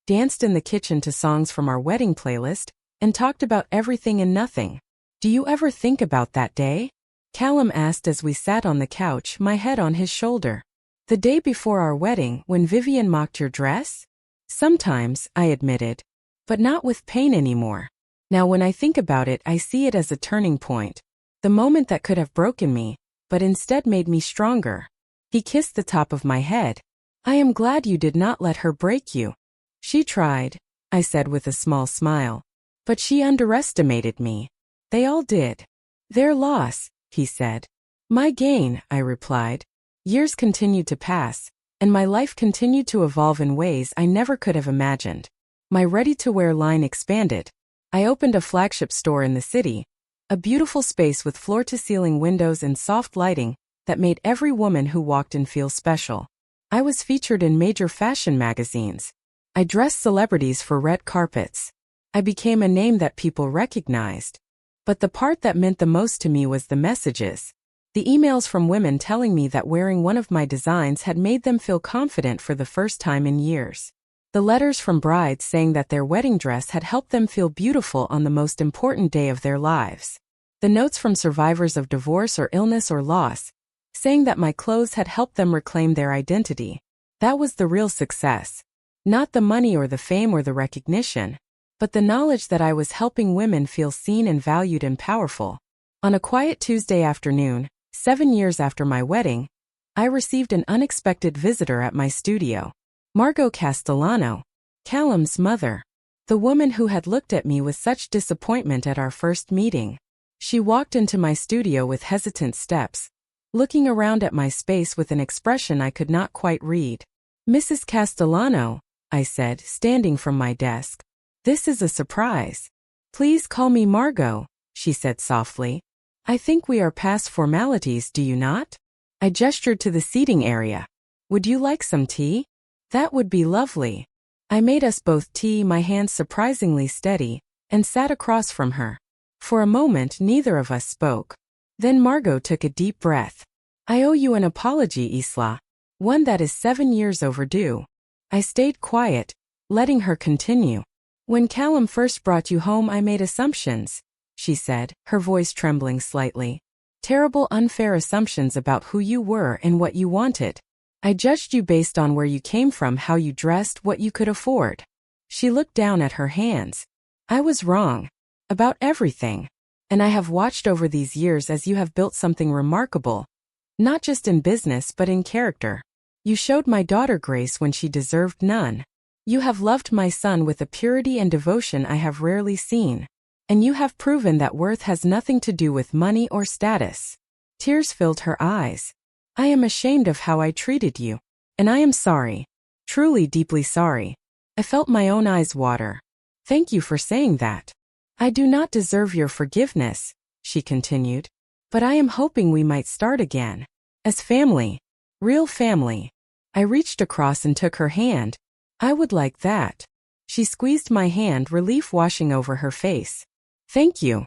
danced in the kitchen to songs from our wedding playlist, and talked about everything and nothing. Do you ever think about that day? Callum asked as we sat on the couch, my head on his shoulder. The day before our wedding, when Vivian mocked your dress? Sometimes, I admitted. But not with pain anymore. Now when I think about it, I see it as a turning point. The moment that could have broken me, but instead made me stronger. He kissed the top of my head. I am glad you did not let her break you. She tried, I said with a small smile. But she underestimated me. They all did. Their loss, he said. My gain, I replied. Years continued to pass, and my life continued to evolve in ways I never could have imagined. My ready-to-wear line expanded. I opened a flagship store in the city, a beautiful space with floor-to-ceiling windows and soft lighting that made every woman who walked in feel special. I was featured in major fashion magazines. I dressed celebrities for red carpets. I became a name that people recognized. But the part that meant the most to me was the messages. The emails from women telling me that wearing one of my designs had made them feel confident for the first time in years. The letters from brides saying that their wedding dress had helped them feel beautiful on the most important day of their lives. The notes from survivors of divorce or illness or loss, saying that my clothes had helped them reclaim their identity. That was the real success. Not the money or the fame or the recognition, but the knowledge that I was helping women feel seen and valued and powerful. On a quiet Tuesday afternoon, 7 years after my wedding, I received an unexpected visitor at my studio. Margot Castellano, Callum's mother. The woman who had looked at me with such disappointment at our first meeting. She walked into my studio with hesitant steps, looking around at my space with an expression I could not quite read. Mrs. Castellano, I said, standing from my desk. This is a surprise. Please call me Margot, she said softly. I think we are past formalities, do you not? I gestured to the seating area. Would you like some tea? That would be lovely. I made us both tea, my hands surprisingly steady, and sat across from her. For a moment, neither of us spoke. Then Margot took a deep breath. I owe you an apology, Isla. One that is 7 years overdue. I stayed quiet, letting her continue. When Callum first brought you home, I made assumptions, she said, her voice trembling slightly. Terrible, unfair assumptions about who you were and what you wanted. I judged you based on where you came from, how you dressed, what you could afford. She looked down at her hands. I was wrong. About everything. And I have watched over these years as you have built something remarkable. Not just in business but in character. You showed my daughter grace when she deserved none. You have loved my son with a purity and devotion I have rarely seen. And you have proven that worth has nothing to do with money or status. Tears filled her eyes. I am ashamed of how I treated you. And I am sorry. Truly deeply sorry. I felt my own eyes water. Thank you for saying that. I do not deserve your forgiveness, she continued. But I am hoping we might start again. As family. Real family. I reached across and took her hand. I would like that. She squeezed my hand, relief washing over her face. Thank you.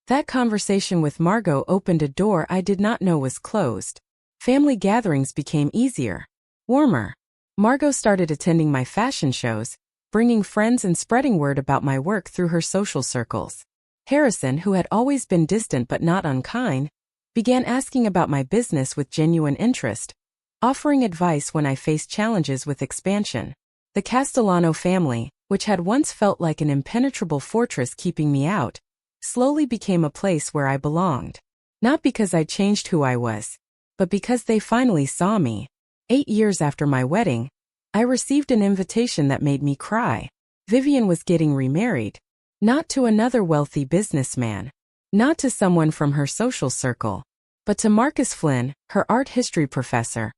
That conversation with Margot opened a door I did not know was closed. Family gatherings became easier, warmer. Margot started attending my fashion shows, bringing friends and spreading word about my work through her social circles. Harrison, who had always been distant but not unkind, began asking about my business with genuine interest, offering advice when I faced challenges with expansion. The Castellano family, which had once felt like an impenetrable fortress keeping me out, slowly became a place where I belonged. Not because I changed who I was, but because they finally saw me. 8 years after my wedding, I received an invitation that made me cry. Vivian was getting remarried. Not to another wealthy businessman. Not to someone from her social circle. But to Marcus Flynn, her art history professor.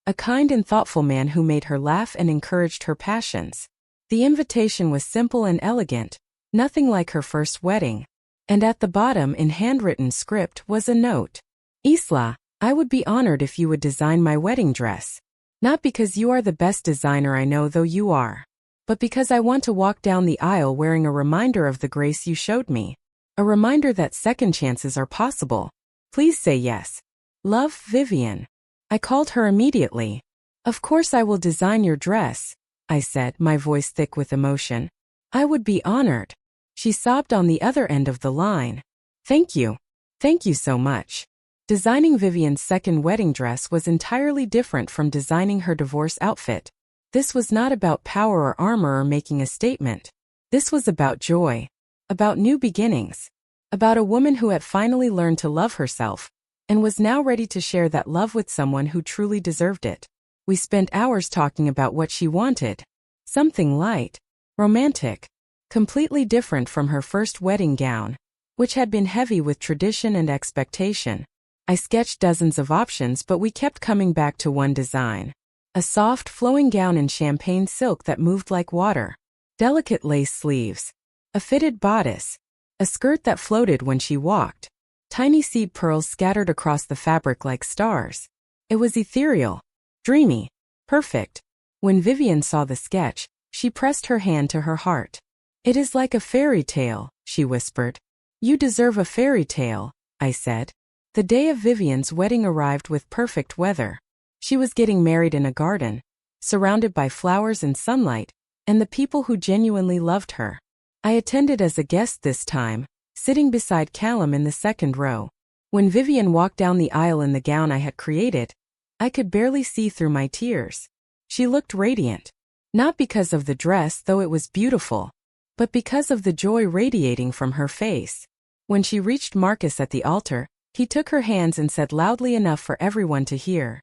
A kind and thoughtful man who made her laugh and encouraged her passions. The invitation was simple and elegant, nothing like her first wedding. And at the bottom in handwritten script was a note. Isla, I would be honored if you would design my wedding dress. Not because you are the best designer I know, though you are. But because I want to walk down the aisle wearing a reminder of the grace you showed me. A reminder that second chances are possible. Please say yes. Love, Vivian. I called her immediately. Of course I will design your dress, I said, my voice thick with emotion. I would be honored. She sobbed on the other end of the line. Thank you. Thank you so much. Designing Vivian's second wedding dress was entirely different from designing her divorce outfit. This was not about power or armor or making a statement. This was about joy. About new beginnings. About a woman who had finally learned to love herself and was now ready to share that love with someone who truly deserved it. We spent hours talking about what she wanted. Something light, romantic, completely different from her first wedding gown, which had been heavy with tradition and expectation. I sketched dozens of options, but we kept coming back to one design. A soft, flowing gown in champagne silk that moved like water. Delicate lace sleeves. A fitted bodice. A skirt that floated when she walked. Tiny seed pearls scattered across the fabric like stars. It was ethereal. Dreamy. Perfect. When Vivian saw the sketch, she pressed her hand to her heart. It is like a fairy tale, she whispered. You deserve a fairy tale, I said. The day of Vivian's wedding arrived with perfect weather. She was getting married in a garden, surrounded by flowers and sunlight, and the people who genuinely loved her. I attended as a guest this time, sitting beside Callum in the second row. When Vivian walked down the aisle in the gown I had created, I could barely see through my tears. She looked radiant. Not because of the dress, though it was beautiful, but because of the joy radiating from her face. When she reached Marcus at the altar, he took her hands and said loudly enough for everyone to hear,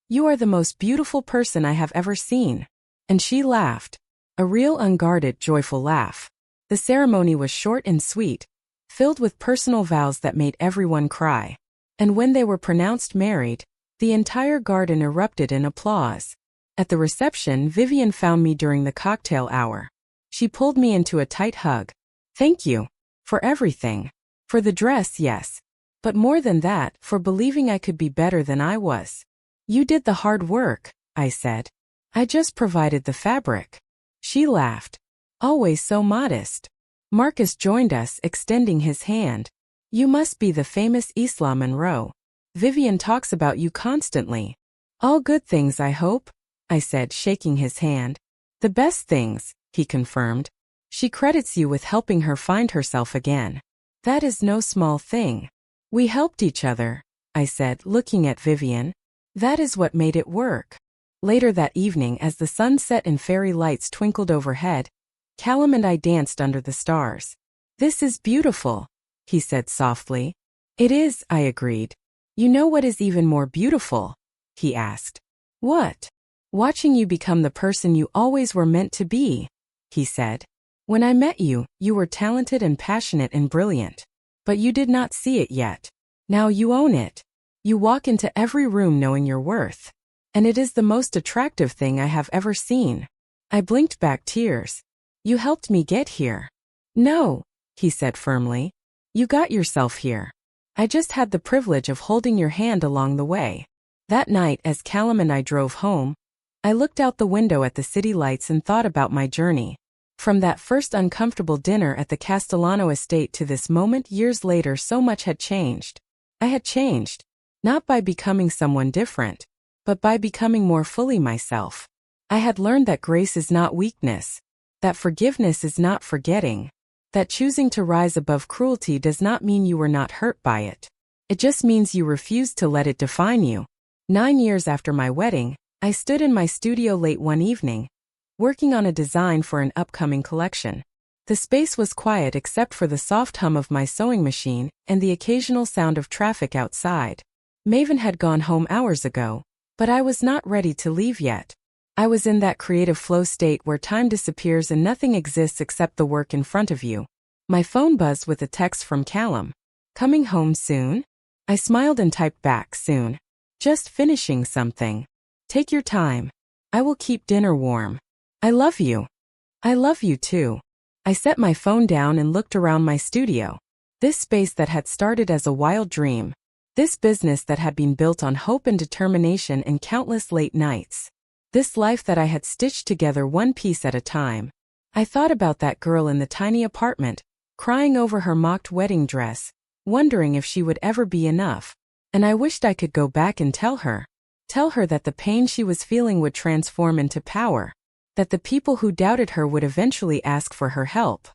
"You are the most beautiful person I have ever seen." And she laughed. A real unguarded, joyful laugh. The ceremony was short and sweet, filled with personal vows that made everyone cry. And when they were pronounced married, the entire garden erupted in applause. At the reception, Vivian found me during the cocktail hour. She pulled me into a tight hug. Thank you. For everything. For the dress, yes. But more than that, for believing I could be better than I was. You did the hard work, I said. I just provided the fabric. She laughed. Always so modest. Marcus joined us, extending his hand. You must be the famous Isla Monroe. Vivian talks about you constantly. All good things, I hope, I said, shaking his hand. The best things, he confirmed. She credits you with helping her find herself again. That is no small thing. We helped each other, I said, looking at Vivian. That is what made it work. Later that evening, as the sun set and fairy lights twinkled overhead, Callum and I danced under the stars. This is beautiful, he said softly. It is, I agreed. You know what is even more beautiful? He asked. What? Watching you become the person you always were meant to be, he said. When I met you, you were talented and passionate and brilliant. But you did not see it yet. Now you own it. You walk into every room knowing your worth. And it is the most attractive thing I have ever seen. I blinked back tears. You helped me get here. No, he said firmly. You got yourself here. I just had the privilege of holding your hand along the way. That night, as Callum and I drove home, I looked out the window at the city lights and thought about my journey. From that first uncomfortable dinner at the Castellano estate to this moment years later, so much had changed. I had changed, not by becoming someone different, but by becoming more fully myself. I had learned that grace is not weakness, that forgiveness is not forgetting, that choosing to rise above cruelty does not mean you were not hurt by it. It just means you refused to let it define you. 9 years after my wedding, I stood in my studio late one evening, working on a design for an upcoming collection. The space was quiet except for the soft hum of my sewing machine and the occasional sound of traffic outside. Maven had gone home hours ago, but I was not ready to leave yet. I was in that creative flow state where time disappears and nothing exists except the work in front of you. My phone buzzed with a text from Callum. Coming home soon? I smiled and typed back, soon. Just finishing something. Take your time. I will keep dinner warm. I love you. I love you too. I set my phone down and looked around my studio. This space that had started as a wild dream. This business that had been built on hope and determination and countless late nights. This life that I had stitched together one piece at a time. I thought about that girl in the tiny apartment, crying over her mocked wedding dress, wondering if she would ever be enough. And I wished I could go back and tell her, Tell her that the pain she was feeling would transform into power, that the people who doubted her would eventually ask for her help,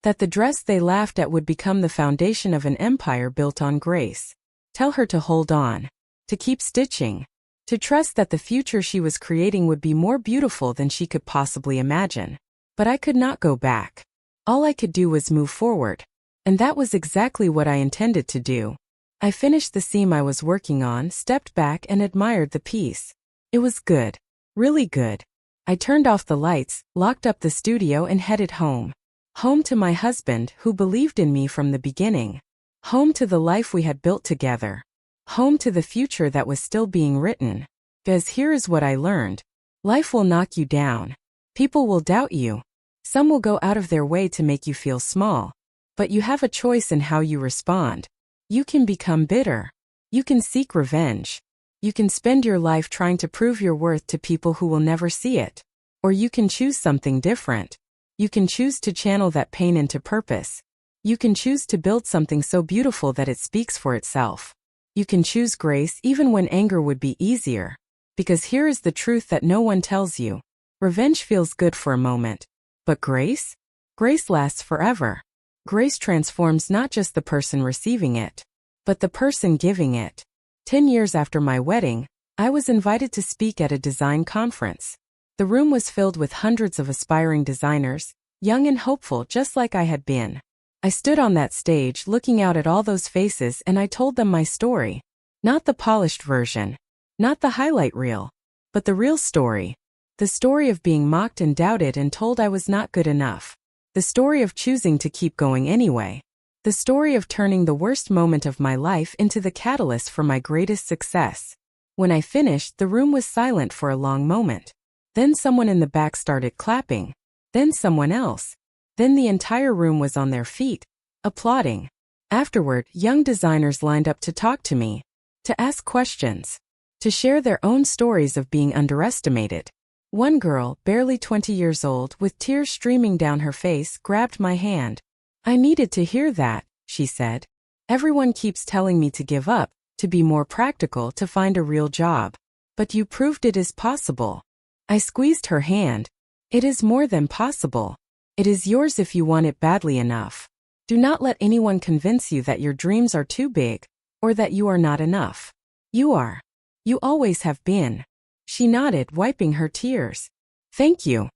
that the dress they laughed at would become the foundation of an empire built on grace. Tell her to hold on, to keep stitching, to trust that the future she was creating would be more beautiful than she could possibly imagine. But I could not go back. All I could do was move forward. And that was exactly what I intended to do. I finished the seam I was working on, stepped back, and admired the piece. It was good. Really good. I turned off the lights, locked up the studio, and headed home. Home to my husband, who believed in me from the beginning. Home to the life we had built together. Home to the future that was still being written. Because here is what I learned. Life will knock you down. People will doubt you. Some will go out of their way to make you feel small. But you have a choice in how you respond. You can become bitter. You can seek revenge. You can spend your life trying to prove your worth to people who will never see it. Or you can choose something different. You can choose to channel that pain into purpose. You can choose to build something so beautiful that it speaks for itself. You can choose grace even when anger would be easier. Because here is the truth that no one tells you. Revenge feels good for a moment. But grace? Grace lasts forever. Grace transforms not just the person receiving it, but the person giving it. 10 years after my wedding, I was invited to speak at a design conference. The room was filled with hundreds of aspiring designers, young and hopeful just like I had been. I stood on that stage looking out at all those faces, and I told them my story. Not the polished version. Not the highlight reel. But the real story. The story of being mocked and doubted and told I was not good enough. The story of choosing to keep going anyway. The story of turning the worst moment of my life into the catalyst for my greatest success. When I finished, the room was silent for a long moment. Then someone in the back started clapping. Then someone else. Then the entire room was on their feet, applauding. Afterward, young designers lined up to talk to me, to ask questions, to share their own stories of being underestimated. One girl, barely 20 years old, with tears streaming down her face, grabbed my hand. I needed to hear that, she said. Everyone keeps telling me to give up, to be more practical, to find a real job. But you proved it is possible. I squeezed her hand. It is more than possible. It is yours if you want it badly enough. Do not let anyone convince you that your dreams are too big, or that you are not enough. You are. You always have been. She nodded, wiping her tears. Thank you.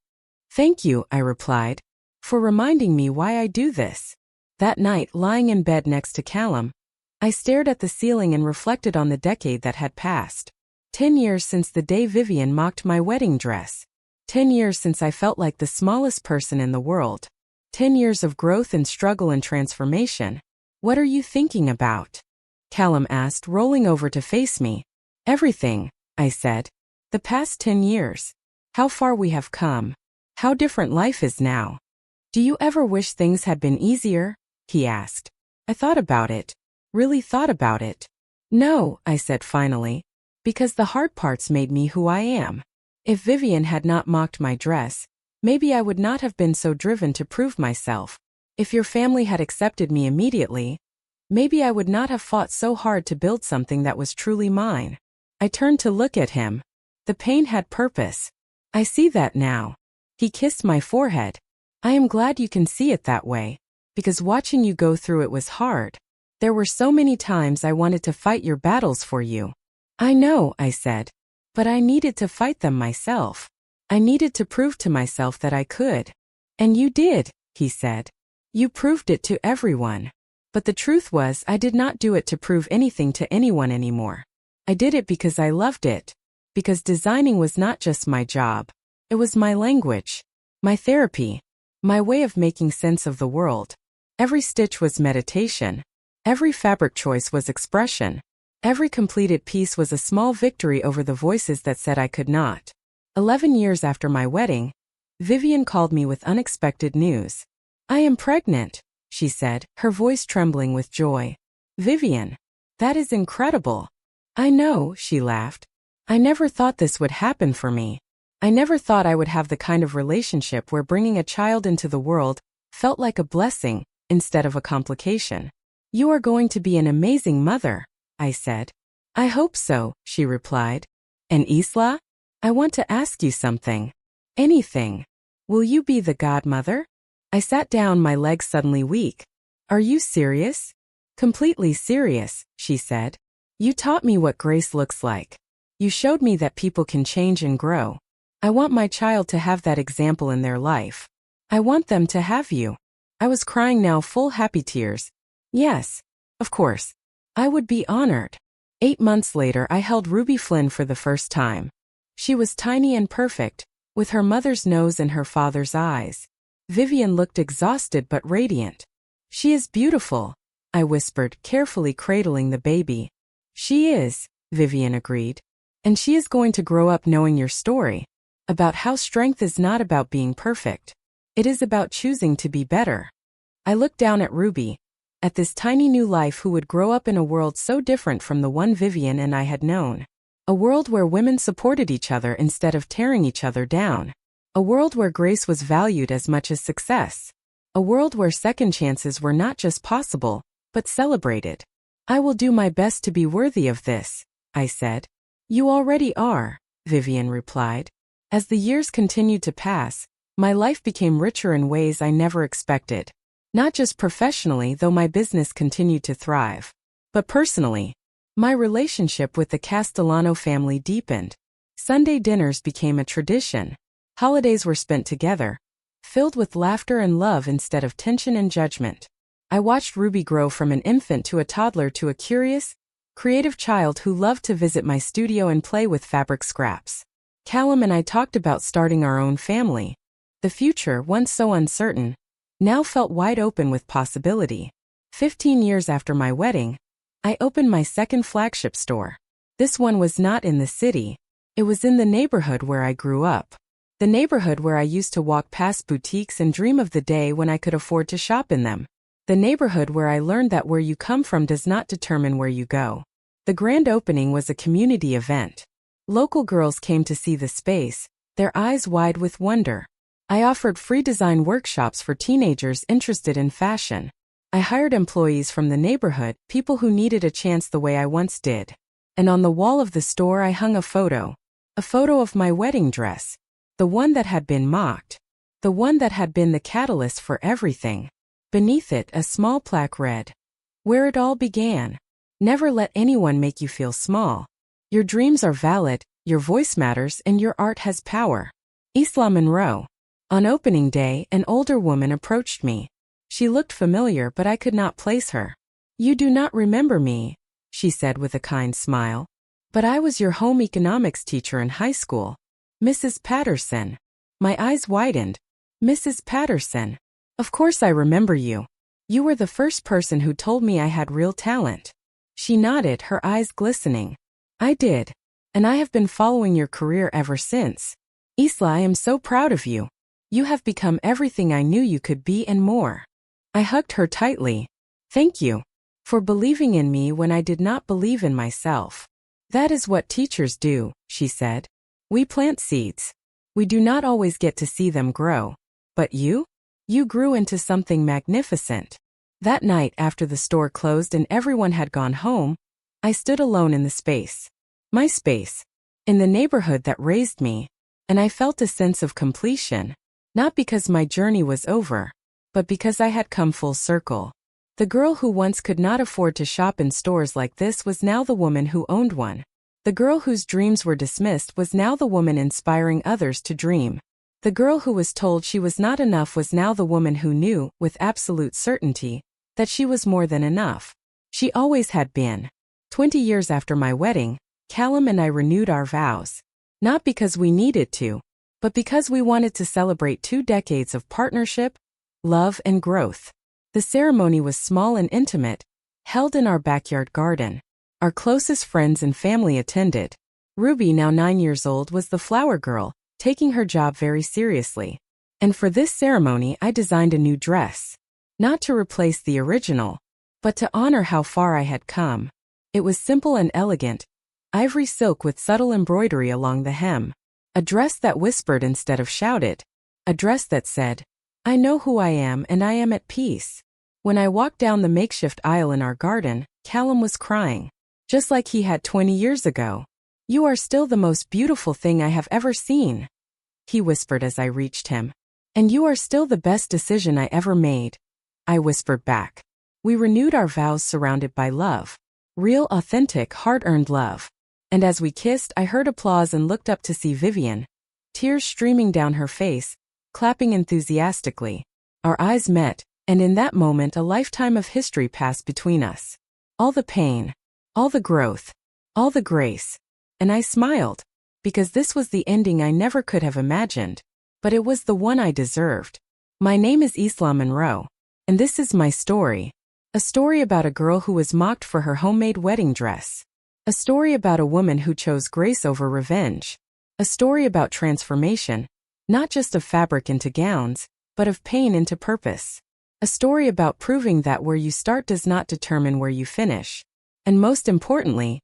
Thank you, I replied, for reminding me why I do this. That night, lying in bed next to Callum, I stared at the ceiling and reflected on the decade that had passed. 10 years since the day Vivian mocked my wedding dress. 10 years since I felt like the smallest person in the world. 10 years of growth and struggle and transformation. What are you thinking about? Callum asked, rolling over to face me. Everything, I said. The past 10 years. How far we have come. How different life is now. Do you ever wish things had been easier? He asked. I thought about it. Really thought about it. No, I said finally. Because the hard parts made me who I am. If Vivian had not mocked my dress, maybe I would not have been so driven to prove myself. If your family had accepted me immediately, maybe I would not have fought so hard to build something that was truly mine. I turned to look at him. The pain had purpose. I see that now. He kissed my forehead. I am glad you can see it that way, because watching you go through it was hard. There were so many times I wanted to fight your battles for you. I know, I said. But I needed to fight them myself. I needed to prove to myself that I could. And you did, he said. You proved it to everyone. But the truth was, I did not do it to prove anything to anyone anymore. I did it because I loved it. Because designing was not just my job. It was my language. My therapy. My way of making sense of the world. Every stitch was meditation. Every fabric choice was expression. Every completed piece was a small victory over the voices that said I could not. 11 years after my wedding, Vivian called me with unexpected news. I am pregnant, she said, her voice trembling with joy. Vivian, that is incredible. I know, she laughed. I never thought this would happen for me. I never thought I would have the kind of relationship where bringing a child into the world felt like a blessing instead of a complication. You are going to be an amazing mother, I said. I hope so, she replied. And Isla? I want to ask you something. Anything. Will you be the godmother? I sat down, my legs suddenly weak. Are you serious? Completely serious, she said. You taught me what grace looks like. You showed me that people can change and grow. I want my child to have that example in their life. I want them to have you. I was crying now, full happy tears. Yes, of course. I would be honored. 8 months later, I held Ruby Flynn for the first time. She was tiny and perfect, with her mother's nose and her father's eyes. Vivian looked exhausted but radiant. She is beautiful, I whispered, carefully cradling the baby. She is, Vivian agreed. And she is going to grow up knowing your story, about how strength is not about being perfect. It is about choosing to be better. I looked down at Ruby, at this tiny new life who would grow up in a world so different from the one Vivian and I had known. A world where women supported each other instead of tearing each other down. A world where grace was valued as much as success. A world where second chances were not just possible, but celebrated. I will do my best to be worthy of this, I said. You already are, Vivian replied. As the years continued to pass, my life became richer in ways I never expected. Not just professionally, though my business continued to thrive, but personally. My relationship with the Castellano family deepened. Sunday dinners became a tradition. Holidays were spent together, filled with laughter and love instead of tension and judgment. I watched Ruby grow from an infant to a toddler to a curious, creative child who loved to visit my studio and play with fabric scraps. Callum and I talked about starting our own family. The future, once so uncertain, now felt wide open with possibility. 15 years after my wedding, I opened my second flagship store. This one was not in the city. It was in the neighborhood where I grew up. The neighborhood where I used to walk past boutiques and dream of the day when I could afford to shop in them. The neighborhood where I learned that where you come from does not determine where you go. The grand opening was a community event. Local girls came to see the space, their eyes wide with wonder. I offered free design workshops for teenagers interested in fashion. I hired employees from the neighborhood, people who needed a chance the way I once did. And on the wall of the store I hung a photo of my wedding dress. The one that had been mocked. The one that had been the catalyst for everything. Beneath it, a small plaque read, "Where it all began. Never let anyone make you feel small. Your dreams are valid, your voice matters, and your art has power." Isla Monroe. On opening day, an older woman approached me. She looked familiar, but I could not place her. "You do not remember me," she said with a kind smile. "But I was your home economics teacher in high school. Mrs. Patterson." My eyes widened. "Mrs. Patterson. Of course I remember you. You were the first person who told me I had real talent." She nodded, her eyes glistening. "I did. And I have been following your career ever since. Isla, I am so proud of you. You have become everything I knew you could be and more." I hugged her tightly. "Thank you. For believing in me when I did not believe in myself. That is what teachers do," she said. "We plant seeds. We do not always get to see them grow. But you? You grew into something magnificent." That night, after the store closed and everyone had gone home, I stood alone in the space. My space. In the neighborhood that raised me. And I felt a sense of completion. Not because my journey was over, but because I had come full circle. The girl who once could not afford to shop in stores like this was now the woman who owned one. The girl whose dreams were dismissed was now the woman inspiring others to dream. The girl who was told she was not enough was now the woman who knew, with absolute certainty, that she was more than enough. She always had been. 20 years after my wedding, Callum and I renewed our vows. Not because we needed to, but because we wanted to celebrate 2 decades of partnership, love, and growth. The ceremony was small and intimate, held in our backyard garden. Our closest friends and family attended. Ruby, now 9 years old, was the flower girl, taking her job very seriously. And for this ceremony I designed a new dress. Not to replace the original, but to honor how far I had come. It was simple and elegant, ivory silk with subtle embroidery along the hem. A dress that whispered instead of shouted. A dress that said, "I know who I am and I am at peace." When I walked down the makeshift aisle in our garden, Callum was crying. Just like he had 20 years ago. You are still the most beautiful thing I have ever seen, he whispered as I reached him. And you are still the best decision I ever made, I whispered back. We renewed our vows surrounded by love. Real, authentic, hard-earned love. And as we kissed, I heard applause and looked up to see Vivian, tears streaming down her face, clapping enthusiastically. Our eyes met, and in that moment a lifetime of history passed between us. All the pain, all the growth, all the grace. And I smiled, because this was the ending I never could have imagined, but it was the one I deserved. My name is Isla Monroe, and this is my story. A story about a girl who was mocked for her homemade wedding dress. A story about a woman who chose grace over revenge. A story about transformation, not just of fabric into gowns, but of pain into purpose. A story about proving that where you start does not determine where you finish. And most importantly,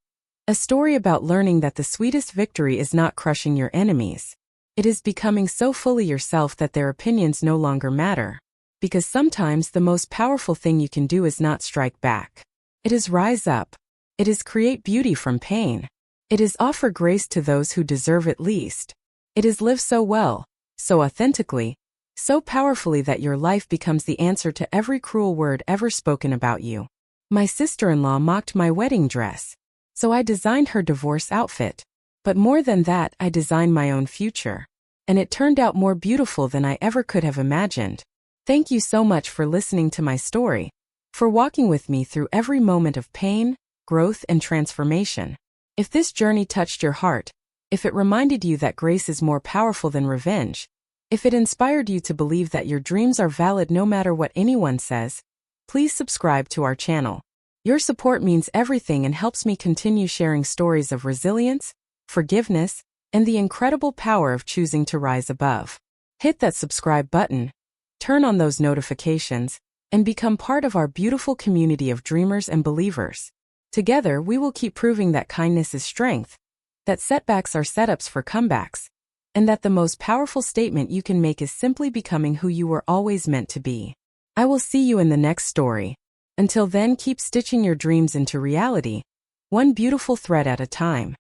a story about learning that the sweetest victory is not crushing your enemies. It is becoming so fully yourself that their opinions no longer matter. Because sometimes the most powerful thing you can do is not strike back. It is rise up. It is create beauty from pain. It is offer grace to those who deserve it least. It is live so well, so authentically, so powerfully that your life becomes the answer to every cruel word ever spoken about you. My sister-in-law mocked my wedding dress, so I designed her divorce outfit. But more than that, I designed my own future. And it turned out more beautiful than I ever could have imagined. Thank you so much for listening to my story, for walking with me through every moment of pain, growth, and transformation. If this journey touched your heart, if it reminded you that grace is more powerful than revenge, if it inspired you to believe that your dreams are valid no matter what anyone says, please subscribe to our channel. Your support means everything and helps me continue sharing stories of resilience, forgiveness, and the incredible power of choosing to rise above. Hit that subscribe button, turn on those notifications, and become part of our beautiful community of dreamers and believers. Together, we will keep proving that kindness is strength, that setbacks are setups for comebacks, and that the most powerful statement you can make is simply becoming who you were always meant to be. I will see you in the next story. Until then, keep stitching your dreams into reality, one beautiful thread at a time.